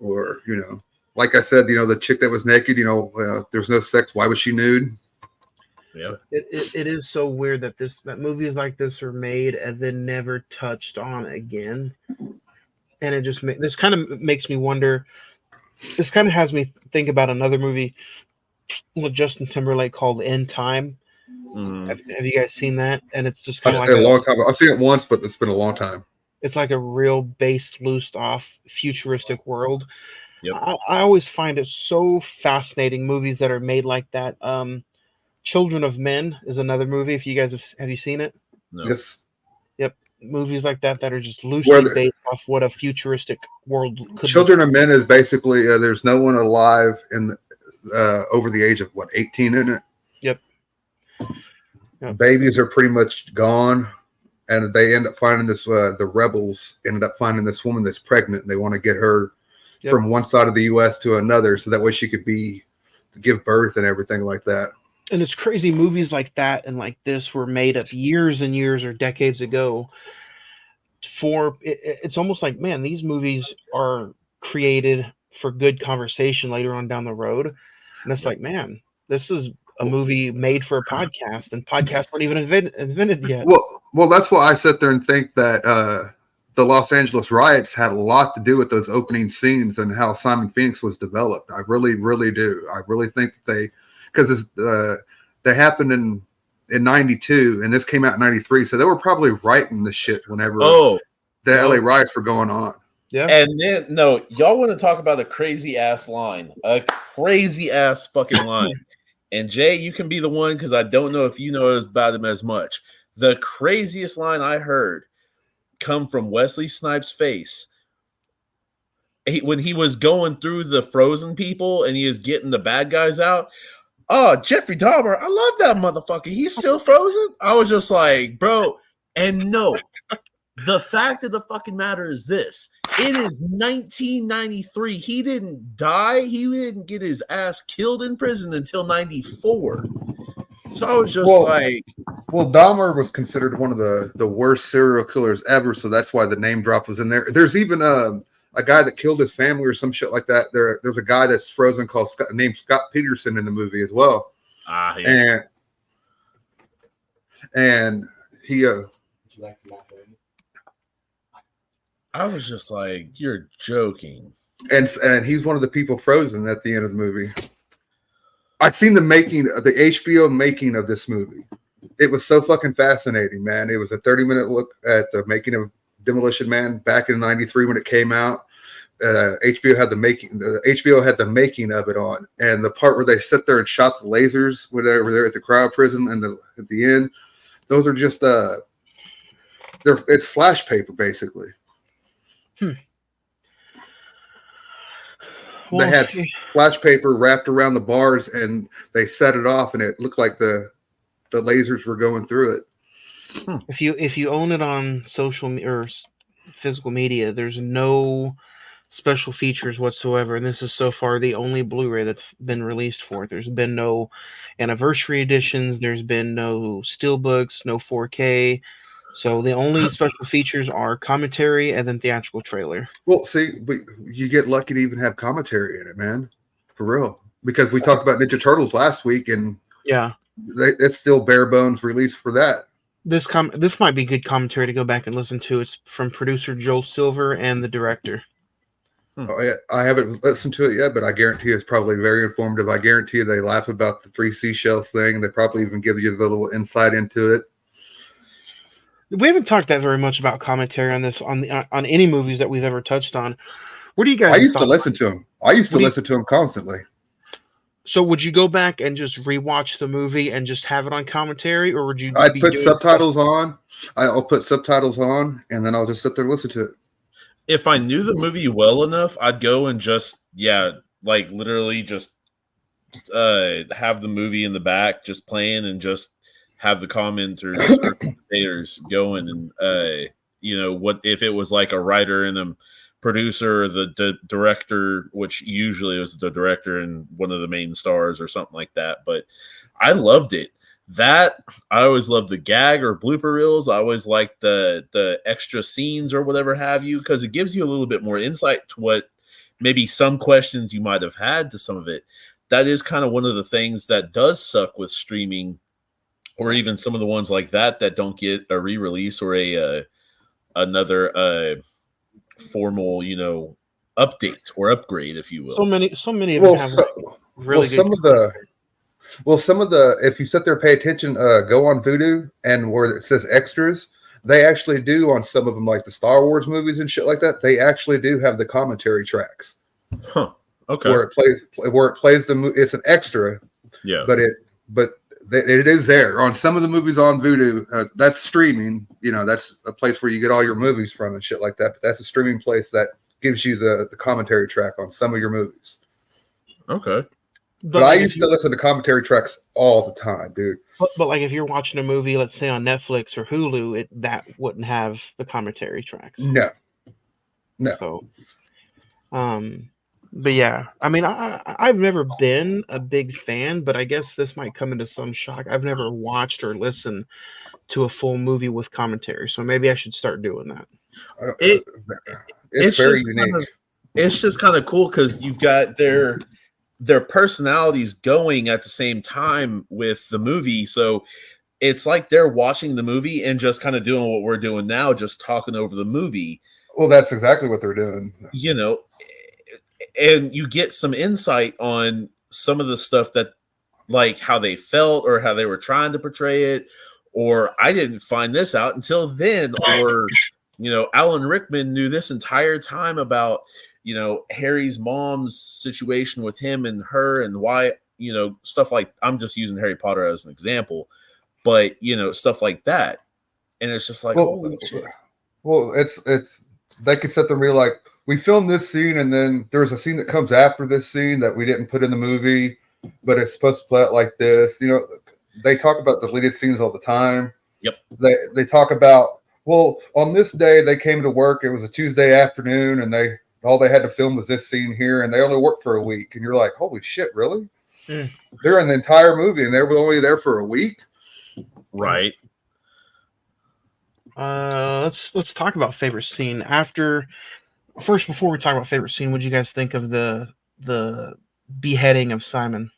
Or, you know, like I said, you know, the chick that was naked, you know, there's no sex. Why was she nude? Yeah. It is so weird that movies like this are made and then never touched on again. And it just this kind of makes me wonder. This kind of has me think about another movie with Justin Timberlake called End Time. Have you guys seen that? And it's just kind of like a long time. I've seen it once, but it's been a long time. It's like a real based, loosed off, futuristic world. Yep. I always find it so fascinating. Movies that are made like that. Children of Men is another movie. If you guys have you seen it? No. Yes. Yep. Movies like that are just loosely based off what a futuristic world could Children of Men is basically there's no one alive over the age of 18 in it. Yep. Babies are pretty much gone, and they end up finding this. The rebels ended up finding this woman that's pregnant, and they want to get her from one side of the U.S. to another, so that way she could give birth and everything like that. And it's crazy. Movies like that and like this were made up years and years or decades ago. It's almost like, man, these movies are created for good conversation later on down the road, and it's like, man, this is a movie made for a podcast, and podcasts weren't even invented yet. Well, that's why I sit there and think that the Los Angeles riots had a lot to do with those opening scenes and how Simon Phoenix was developed. I really, really do. I really think because they happened in 92, and this came out in 93, so they were probably writing the shit whenever the LA riots were going on. Yeah. And then y'all want to talk about a crazy ass line, a crazy ass fucking line. And Jay, you can be the one because I don't know if you know about him as much. The craziest line I heard come from Wesley Snipes' face when he was going through the frozen people and he is getting the bad guys out. Oh, Jeffrey Dahmer, I love that motherfucker. He's still frozen. I was just like, bro. And no, the fact of the fucking matter is this. It is 1993. He didn't die. He didn't get his ass killed in prison until 94. So I was just like... Well, Dahmer was considered one of the worst serial killers ever, so that's why the name drop was in there. There's even a guy that killed his family or some shit like that. There's a guy that's frozen named Scott Peterson in the movie as well. Yeah. And he... I was just like, you're joking. And he's one of the people frozen at the end of the movie. I've seen the HBO making of this movie. It was so fucking fascinating, man. It was a 30-minute look at the making of Demolition Man back in 93 when it came out. HBO had the making of it on, and the part where they sit there and shot the lasers when they were there at the crowd prison and at the end, those are just it's flash paper basically. Well, they had flash paper wrapped around the bars, and they set it off, and it looked like the the lasers were going through it. If you own it on physical media, there's no special features whatsoever, and this is so far the only Blu-ray that's been released for it. There's been no anniversary editions. There's been no steelbooks, no 4K. So the only special features are commentary and then theatrical trailer. Well, see, but you get lucky to even have commentary in it, man, for real. Because we talked about Ninja Turtles last week, and yeah, it's still bare bones release for that. This might be good commentary to go back and listen to. It's from producer Joel Silver and the director. Oh, yeah. I haven't listened to it yet, but I guarantee it's probably very informative. I guarantee you they laugh about the 3 seashells thing. They probably even give you a little insight into it. We haven't talked that very much about commentary on this on any movies that we've ever touched on. What do you guys? I used to listen to them. I used to listen to them constantly. So would you go back and just rewatch the movie and just have it on commentary, or would you? I'd put subtitles on. I'll put subtitles on, and then I'll just sit there and listen to it. If I knew the movie well enough, I'd go and just literally just have the movie in the back just playing and just have the commenters or commentators going, and what if it was like a writer and a producer or the director, which usually was the director and one of the main stars or something like that. But I loved it. That I always loved the gag or blooper reels. I always liked the extra scenes or whatever have you, because it gives you a little bit more insight to what maybe some questions you might have had to some of it. That is kind of one of the things that does suck with streaming, or even some of the ones like that don't get a re-release or another formal, update or upgrade, if you will. So many of them have really good. Some of the, if you sit there and pay attention, go on Vudu, and where it says extras, they actually do on some of them, like the Star Wars movies and shit like that. They actually do have the commentary tracks. Huh. Okay. Where it plays the it's an extra. Yeah. But it is there on some of the movies on Vudu. That's streaming. That's a place where you get all your movies from and shit like that. But that's a streaming place that gives you the commentary track on some of your movies. Okay. But I used to listen to commentary tracks all the time, dude. But like if you're watching a movie, let's say on Netflix or Hulu, that wouldn't have the commentary tracks. No. So, but yeah, I mean, I've never been a big fan, but I guess this might come into some shock. I've never watched or listened to a full movie with commentary, so maybe I should start doing that. It's very unique. It's just kind of cool because you've got their personalities going at the same time with the movie. So it's like they're watching the movie and just kind of doing what we're doing now, just talking over the movie. Well, that's exactly what they're doing. And you get some insight on some of the stuff that, like how they felt or how they were trying to portray it, or I didn't find this out until then, or, Alan Rickman knew this entire time about, Harry's mom's situation with him and her and why, stuff like, I'm just using Harry Potter as an example, but, stuff like that. And it's just like, holy shit. Well, it's they could sit there and be like, we filmed this scene and then there's a scene that comes after this scene that we didn't put in the movie, but it's supposed to play out like this. They talk about deleted scenes all the time. Yep. They talk about, well, on this day they came to work, it was a Tuesday afternoon, and all they had to film was this scene here, and they only worked for a week. And you're like, holy shit, really? Mm. They're in the entire movie and they were only there for a week? Right. Let's talk about favorite scene. Before we talk about favorite scene, what did you guys think of the beheading of Simon?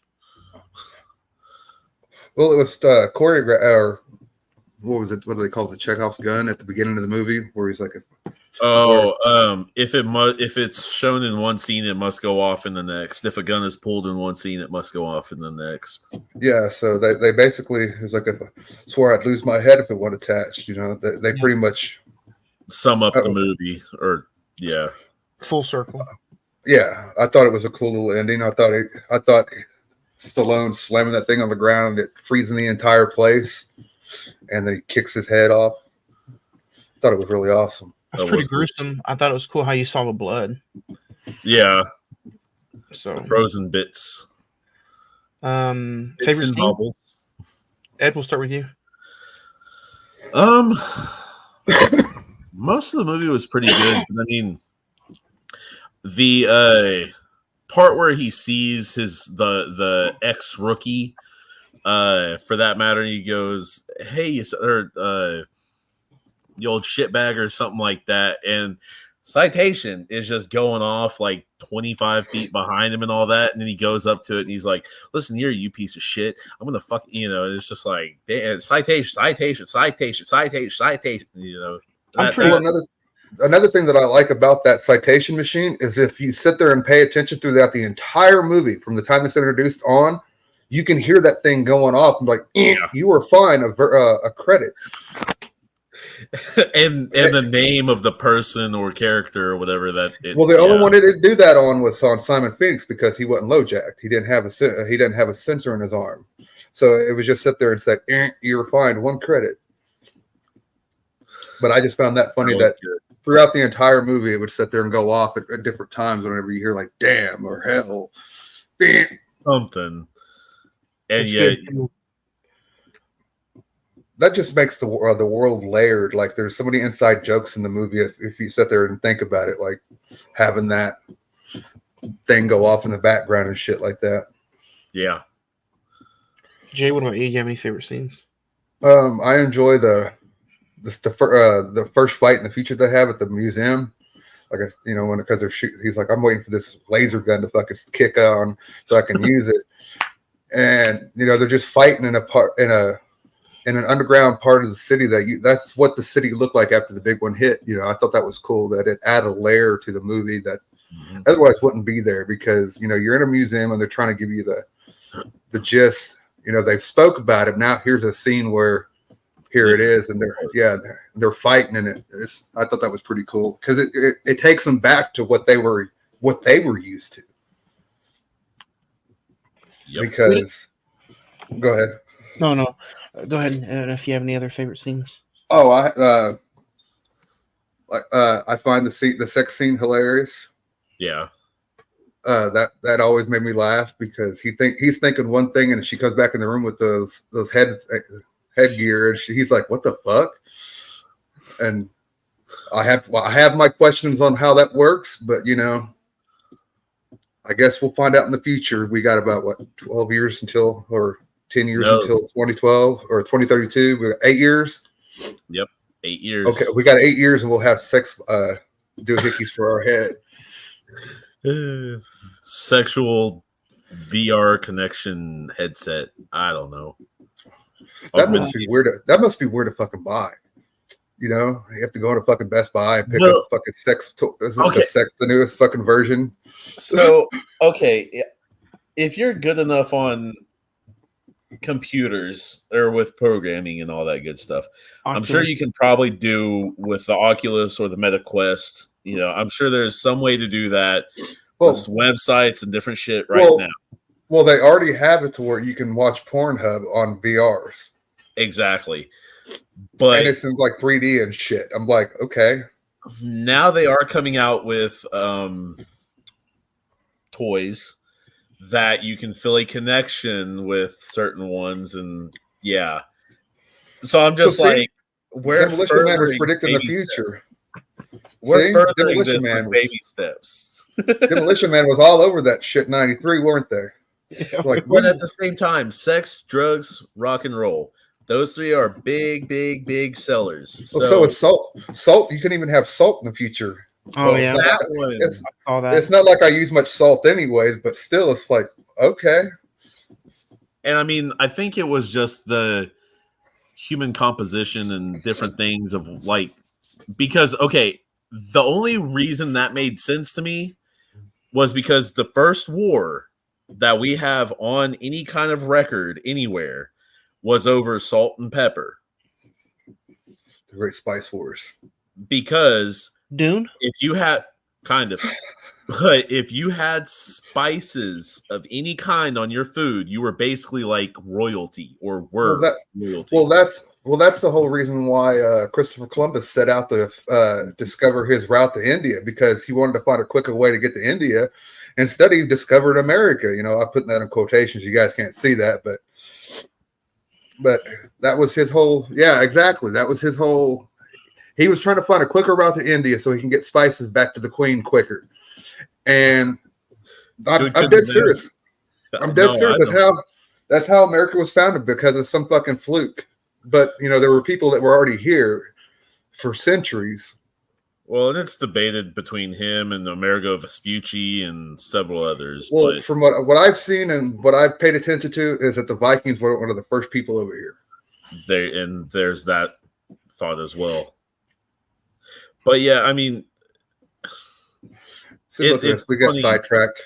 Well, it was choreographed, or what was it? What do they call it? The Chekhov's gun at the beginning of the movie, where he's like, if it's shown in one scene, it must go off in the next. If a gun is pulled in one scene, it must go off in the next. Yeah, so they basically, it was like, I swore I'd lose my head if it wasn't attached. They pretty much sum up the movie, or yeah, full circle. Yeah, I thought it was a cool little ending. I thought Stallone slamming that thing on the ground, it freezing the entire place, and then he kicks his head off. Thought it was really awesome. That's pretty gruesome. I thought it was cool how you saw the blood. Yeah. So frozen bits. Favorite scene? Bubbles. Ed, we'll start with you. Most of the movie was pretty good. I mean, the part where he sees the ex rookie, for that matter, he goes, "Hey," or the old shitbag or something like that, and Citation is just going off like 25 feet behind him and all that, and then he goes up to it and he's like, "Listen here, you piece of shit, I'm gonna fuck," and it's just like, citation, I'm pretty. Another thing that I like about that citation machine is if you sit there and pay attention throughout the entire movie, from the time it's introduced on, you can hear that thing going off. I'm like, you were fine, a credit. and the name of the person or character or whatever that. The only one that didn't do that was on Simon Phoenix because he wasn't low jacked. He didn't have a sensor in his arm, so it was just sit there and say, "You were fine, one credit." But I just found that funny that throughout the entire movie, it would sit there and go off at different times whenever you hear like "damn" or "hell," something, and that just makes the world layered. Like there's so many inside jokes in the movie if you sit there and think about it, like having that thing go off in the background and shit like that. Yeah. Jay, what about you? Do you have any favorite scenes? I enjoy the first fight in the future they have at the museum. Like, because they're shooting, he's like, "I'm waiting for this laser gun to fucking kick on so I can use it." And they're just fighting in an underground part of the city that's what the city looked like after the big one hit. I thought that was cool that it added a layer to the movie that otherwise wouldn't be there, because you're in a museum and they're trying to give you the gist. They've spoke about it. Now here's a scene where here it is, and they're fighting, and I thought that was pretty cool because it takes them back to what they were used to. Yep. Because go ahead. No. Go ahead. And if you have any other favorite scenes. Oh, I find the sex scene hilarious. Yeah. That always made me laugh because he's thinking one thing, and she comes back in the room with those headgear, and he's like, "What the fuck?" And I have my questions on how that works, but I guess we'll find out in the future. We got about 12 years or 10 years until 2012 or 2032. We got 8 years. Yep, 8 years. Okay, we got 8 years, and we'll have sex doohickeys for our head. Sexual VR connection headset. I don't know. That must be weird. That must be weird to fucking buy. You have to go to fucking Best Buy and pick up fucking sex. The newest fucking version. So, okay, if you're good enough on computers or with programming and all that good stuff, I'm sure you can probably do with the Oculus or the Meta Quest. I'm sure there's some way to do that with websites and different shit now. Well, they already have it to where you can watch Pornhub on VRs. Exactly. But and it's in like 3D and shit. I'm like, okay. Now they are coming out with toys that you can fill a connection with certain ones, and yeah. So I'm just we're Demolition Man was predicting the future. We're furthering this with baby steps. Demolition Man was all over that shit in '93, weren't they? But at the same time, sex, drugs, rock and roll. Those three are big sellers. So it's salt. Salt, you can even have salt in the future. Oh, yeah. It's not like I use much salt anyways, but still, it's like, okay. And I mean, I think it was just the human composition and different things of because, okay, the only reason that made sense to me was because the first war that we have on any kind of record anywhere was over salt and pepper. The Great Spice Wars. Because Dune, if you had but if you had spices of any kind on your food, you were basically like royalty or royalty. Well, that's the whole reason why Christopher Columbus set out to discover his route to India, because he wanted to find a quicker way to get to India. Instead, he discovered America. I'm putting that in quotations. You guys can't see that, but But that was his whole. Yeah, exactly. That was his whole. He was trying to find a quicker route to India so he can get spices back to the queen quicker. And I'm dead serious. I'm dead serious. That's how America was founded, because of some fucking fluke. But there were people that were already here for centuries. Well, and it's debated between him and Amerigo Vespucci and several others. Well, but from what I've seen and what I've paid attention to is that the Vikings were one of the first people over here. There's that thought as well. But yeah, I mean, We got sidetracked.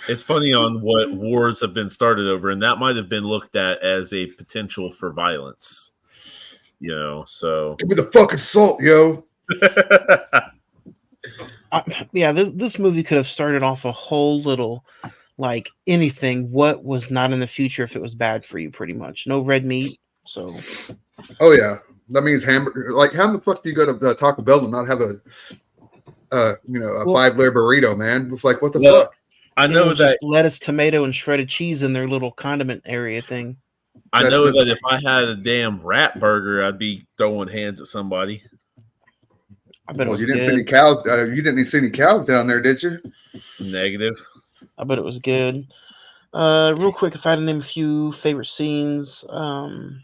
It's funny on what wars have been started over, and that might have been looked at as a potential for violence. So give me the fucking salt, yo. This movie could have started off a whole little, like, anything. What was not in the future if it was bad for you? Pretty much, no red meat. So, oh yeah, that means hamburger. Like, how the fuck do you go to Taco Bell and not have a 5-layer burrito, man? It's like, what the fuck? I know that lettuce, tomato, and shredded cheese in their little condiment area thing. I know that if I had a damn rat burger, I'd be throwing hands at somebody. I bet you didn't see any cows. You didn't see any cows down there, did you? Negative. I bet it was good. Real quick, if I had to name a few favorite scenes, the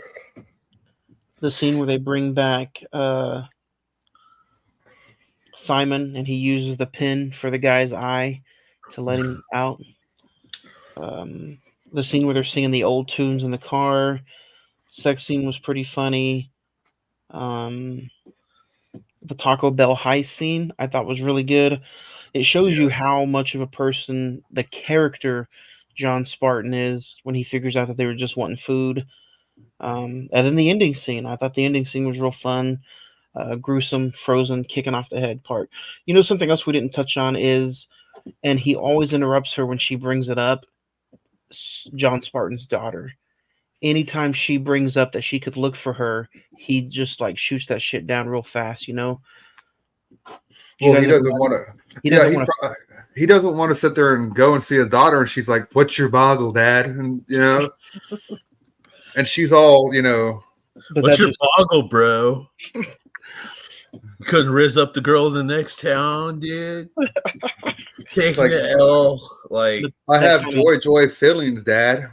scene where they bring back Simon and he uses the pin for the guy's eye to let him out. The scene where they're singing the old tunes in the car. Sex scene was pretty funny. The Taco Bell heist scene I thought was really good. It shows you how much of a person the character John Spartan is when he figures out that they were just wanting food. And then the ending scene. I thought the ending scene was real fun. Gruesome, frozen, kicking off the head part. Something else we didn't touch on is, and he always interrupts her when she brings it up, John Spartan's daughter. Anytime she brings up that she could look for her, he just like shoots that shit down real fast, Well, he doesn't want to. He doesn't want to sit there and go and see his daughter, and she's like, "What's your boggle, Dad?" And and she's all, "What's your boggle, bro?" You couldn't riz up the girl in the next town, dude. Taking like, the L. Like, I have joy feelings, Dad.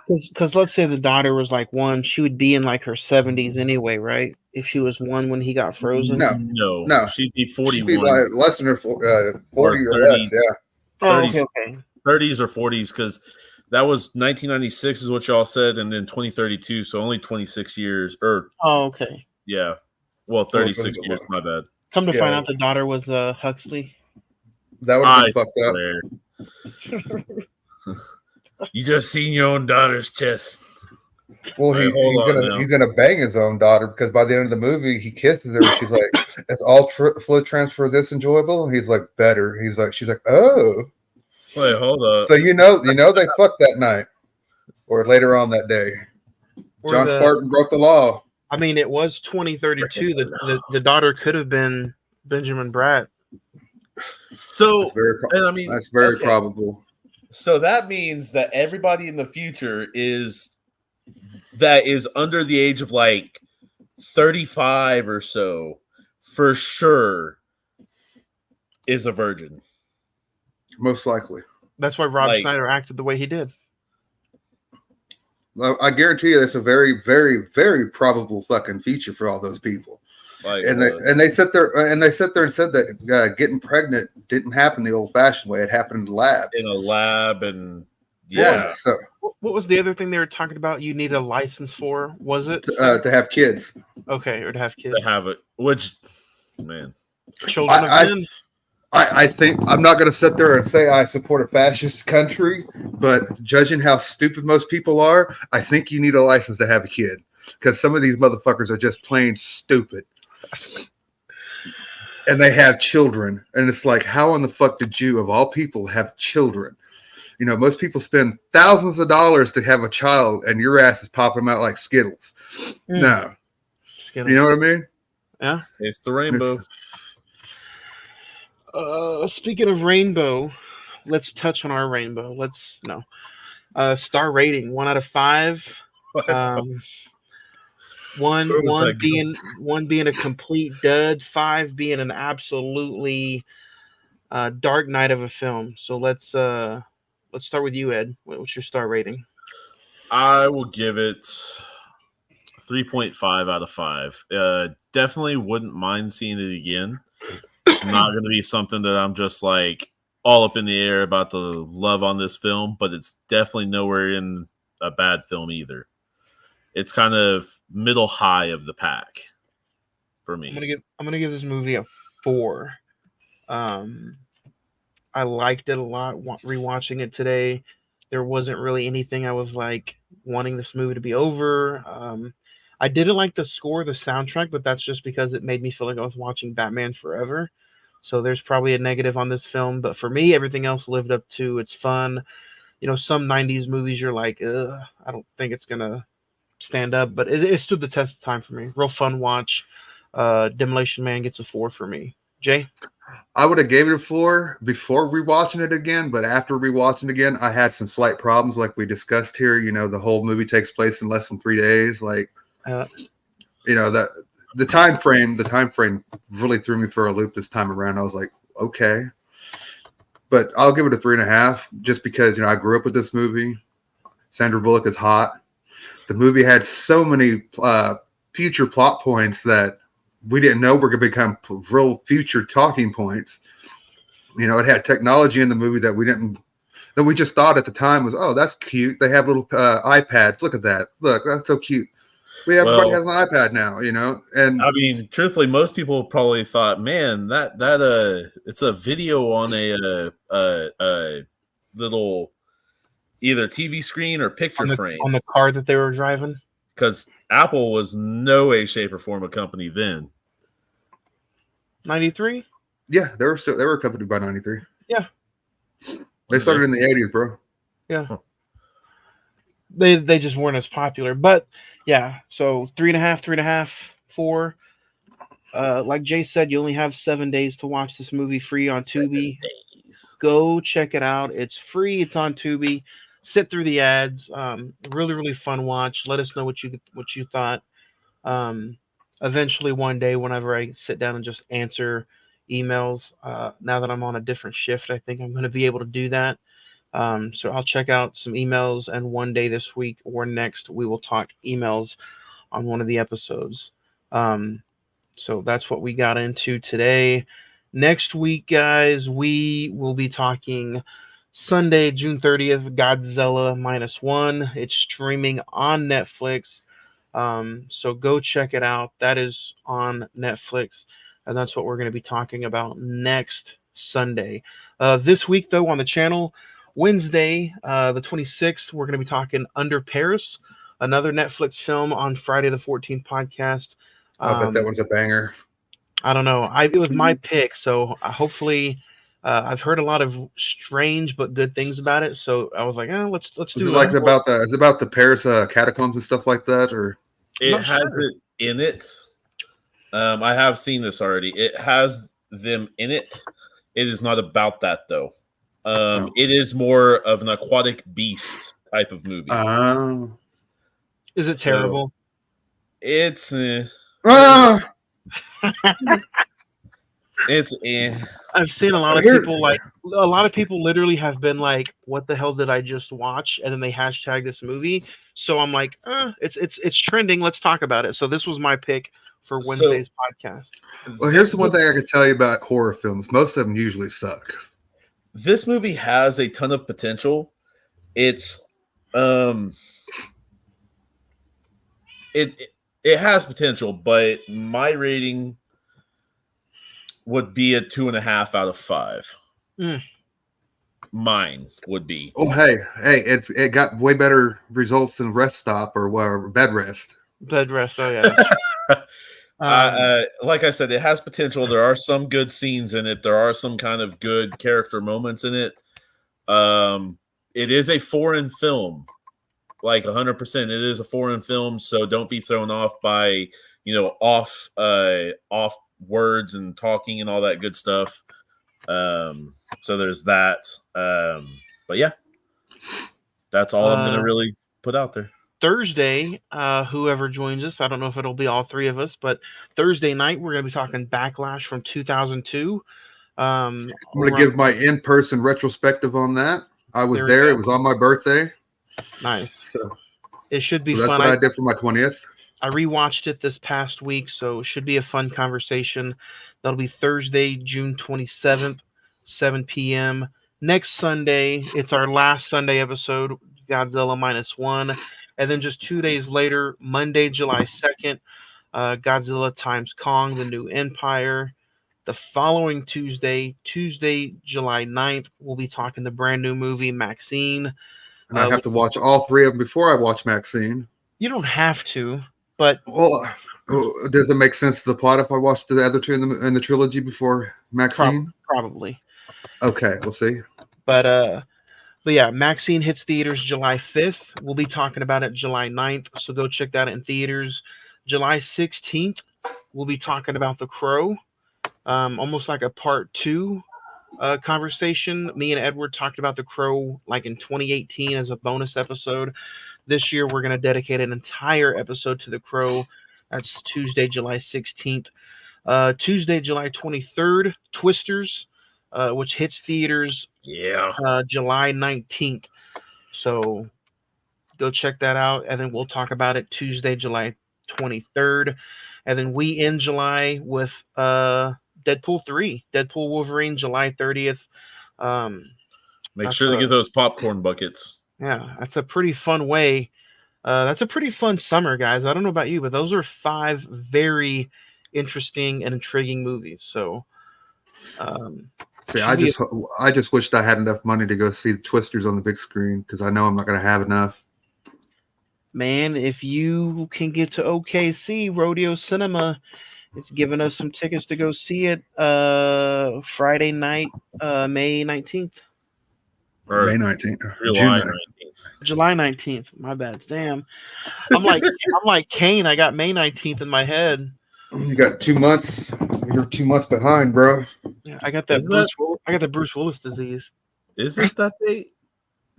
Because let's say the daughter was like 1, she would be in like her 70s anyway, right? If she was 1 when he got frozen. No. She'd be 41. She'd be like less than her 40 or 30, less. Yeah. 30s, okay. 30s or 40s, because that was 1996 is what y'all said, and then 2032, so only 26 years. Okay. Yeah. Well, 36 years, my bad. Come to find out the daughter was Huxley. That would have been fucked up. You just seen your own daughter's chest. Well, he's gonna bang his own daughter, because by the end of the movie, he kisses her. And she's like, "Is all fluid transfer this enjoyable?" And he's like, "Better." She's like, "Oh." Wait, hold up. So they fucked that night, or later on that day. John Spartan broke the law. I mean, it was 2032. The daughter could have been Benjamin Bratt. So, that's very probable. So that means that everybody in the future is under the age of like 35 or so, for sure, is a virgin. Most likely. That's why Rob Schneider acted the way he did. I guarantee you that's a very, very, very probable fucking feature for all those people. They sit there and said that getting pregnant didn't happen the old-fashioned way. It happened in the labs. In a lab, and So what was the other thing they were talking about? You need a license for? Was it to have kids? Okay, or to have kids. To have it, which man, children of men. I think I'm not going to sit there and say I support a fascist country, but judging how stupid most people are, I think you need a license to have a kid, because some of these motherfuckers are just plain stupid. And they have children, and it's like, how in the fuck did you, of all people, have children? Most people spend thousands of dollars to have a child, and your ass is popping them out like Skittles. No. Skittles. You know what I mean? Yeah. It's the rainbow. Speaking of rainbow, let's touch on our rainbow. Star rating 1 out of 5. Um, one Where was one that going? being a complete dud, 5 being an absolutely dark night of a film. So let's start with you, Ed. What's your star rating? I will give it 3.5 out of 5. Definitely wouldn't mind seeing it again. It's not going to be something that I'm just like all up in the air about the love on this film, but it's definitely nowhere in a bad film either. It's kind of middle high of the pack for me. I'm gonna give this movie a 4. I liked it a lot. Rewatching it today, there wasn't really anything I was like wanting this movie to be over. I didn't like the score, the soundtrack, but that's just because it made me feel like I was watching Batman Forever. So there's probably a negative on this film, but for me, everything else lived up to. It's fun. Some '90s movies you're like, ugh, I don't think it's gonna stand up, but it stood the test of time for me. Real fun watch. Demolition Man gets a 4 for me. Jay? I would have gave it a 4 before rewatching it again, but after rewatching it again, I had some slight problems, like we discussed here. The whole movie takes place in less than 3 days. Like, that the time frame really threw me for a loop this time around. I was like, okay, but I'll give it a 3.5 just because I grew up with this movie. Sandra Bullock is hot. The movie had so many future plot points that we didn't know were going to become real future talking points. It had technology in the movie that we just thought at the time was, oh, that's cute. They have little iPads. Look at that. Look, that's so cute. Everybody has an iPad now, and I mean, truthfully, most people probably thought, man, that it's a video on a little either TV screen or picture frame on the car that they were driving. Because Apple was no way, shape, or form a company then. 93? Yeah, they were accompanied by 93. Yeah. They started in the 80s, bro. Yeah. Huh. They just weren't as popular. But yeah, so 3.5, 4. Like Jay said, you only have 7 days to watch this movie free on Tubi. Go check it out. It's free. It's on Tubi. Sit through the ads. Really, really fun watch. Let us know what you thought. Eventually, one day, whenever I sit down and just answer emails, now that I'm on a different shift, I think I'm going to be able to do that. So I'll check out some emails, and one day this week or next, we will talk emails on one of the episodes. So that's what we got into today. Next week, guys, we will be talking Sunday, June 30th, Godzilla -1. It's streaming on Netflix. So go check it out. That is on Netflix. And that's what we're going to be talking about next Sunday. This week, though, on the channel, Wednesday, the 26th, we're going to be talking Under Paris, another Netflix film on Friday the 14th podcast. I bet that one's a banger. I don't know. It was my pick, so hopefully, I've heard a lot of strange but good things about it. So I was like, let's do it. Is it about the Paris catacombs and stuff like that, or it has it in it? I have seen this already. It has them in it. It is not about that though. It is more of an aquatic beast type of movie. Is it terrible? It's I've seen a lot of people literally have been like, what the hell did I just watch? And then they hashtag this movie. So I'm like, it's trending. Let's talk about it. So this was my pick for Wednesday's podcast. Well, here's the one thing I can tell you about horror films. Most of them usually suck. This movie has a ton of potential. It's it has potential, but my rating would be a 2.5 out of 5. Mine would be. Oh, hey, it got way better results than Rest Stop or whatever, Bed Rest. Bed Rest, oh yeah. Like I said, it has potential. There are some good scenes in it. There are some kind of good character moments in it. It is a foreign film. Like 100%, it is a foreign film, so don't be thrown off by off words and talking and all that good stuff. So there's that. But yeah, that's all I'm gonna really put out there. Thursday, whoever joins us, I don't know if it'll be all three of us, but Thursday night we're going to be talking Backlash from 2002. I'm going to give my in-person retrospective on that. I was there. It was on my birthday. Nice. So it should be that's fun. what I did for my 20th. I rewatched it this past week, so it should be a fun conversation. That'll be Thursday, June 27th, 7 p.m. Next Sunday, it's our last Sunday episode, Godzilla -1. And then just 2 days later, Monday, July 2nd, Godzilla times Kong, The New Empire. The following Tuesday, July 9th, we'll be talking the brand new movie, Maxine. And I have to watch all three of them before I watch Maxine. You don't have to, but... Well, does it make sense to the plot if I watch the other two in the trilogy before Maxine? Probably. Okay, we'll see. But yeah, Maxine hits theaters July 5th. We'll be talking about it July 9th, so go check that in theaters. July 16th, we'll be talking about The Crow, almost like a part 2 conversation. Me and Edward talked about The Crow like in 2018 as a bonus episode. This year, we're going to dedicate an entire episode to The Crow. That's Tuesday, July 16th. Tuesday, July 23rd, Twisters, which hits theaters July 19th. So go check that out, and then we'll talk about it Tuesday, July 23rd. And then we end July with Deadpool 3, Deadpool Wolverine, July 30th. Make sure to get those popcorn buckets. Yeah, that's a pretty fun way. That's a pretty fun summer, guys. I don't know about you, but those are 5 very interesting and intriguing movies. So, I just wished I had enough money to go see the Twisters on the big screen because I know I'm not going to have enough. Man, if you can get to OKC Rodeo Cinema, it's giving us some tickets to go see it Friday night, May 19th. Or May 19th. July 19th. My bad. Damn. I'm like Kane. I got May 19th in my head. You got 2 months. You're 2 months behind, bro. Yeah, I got the Bruce Willis disease. Is it that date?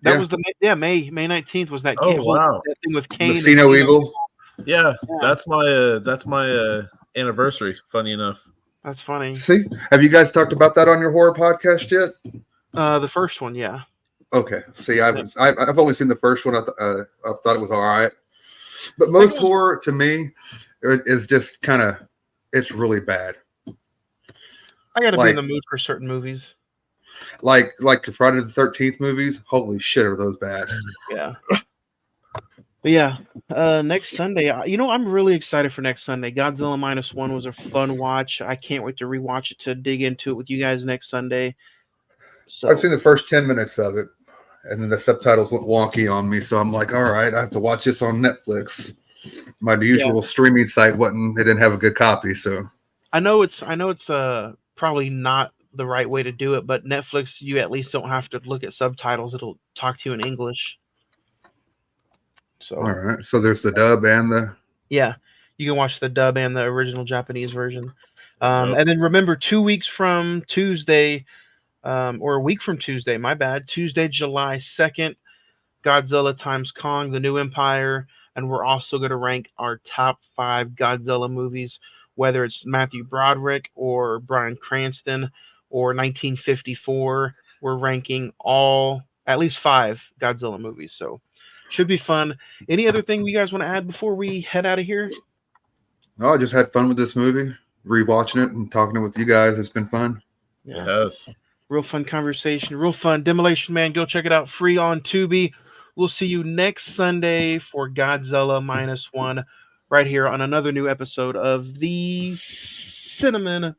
That was May 19th was that. Oh wow! That thing with Kane. The See No Evil. Yeah, that's my anniversary. Funny enough. That's funny. See, have you guys talked about that on your horror podcast yet? The first one, yeah. Okay. See, I've only seen the first one. I thought it was all right, but most horror to me is just kind of, it's really bad. I got to be in the mood for certain movies. Like the Friday the 13th movies. Holy shit, are those bad? Yeah. But yeah, next Sunday, I'm really excited for next Sunday. Godzilla -1 was a fun watch. I can't wait to rewatch it to dig into it with you guys next Sunday. So I've seen the first 10 minutes of it, and then the subtitles went wonky on me. So I'm like, all right, I have to watch this on Netflix. My usual streaming site they didn't have a good copy. So I know it's probably not the right way to do it, but Netflix, you at least don't have to look at subtitles. It'll talk to you in English. So all right. So there's the dub and the you can watch the dub and the original Japanese version. And then remember, 2 weeks from Tuesday, or a week from Tuesday, my bad, Tuesday, July 2nd, Godzilla times Kong, The New Empire, and we're also going to rank our top 5 Godzilla movies, whether it's Matthew Broderick or Bryan Cranston or 1954. We're ranking at least 5 Godzilla movies. So should be fun. Any other thing you guys want to add before we head out of here? No, I just had fun with this movie, rewatching it and talking with you guys. It's been fun. Yeah. It has. Real fun conversation. Real fun. Demolition Man, go check it out. Free on Tubi. We'll see you next Sunday for Godzilla -1 right here on another new episode of the Cine-Men.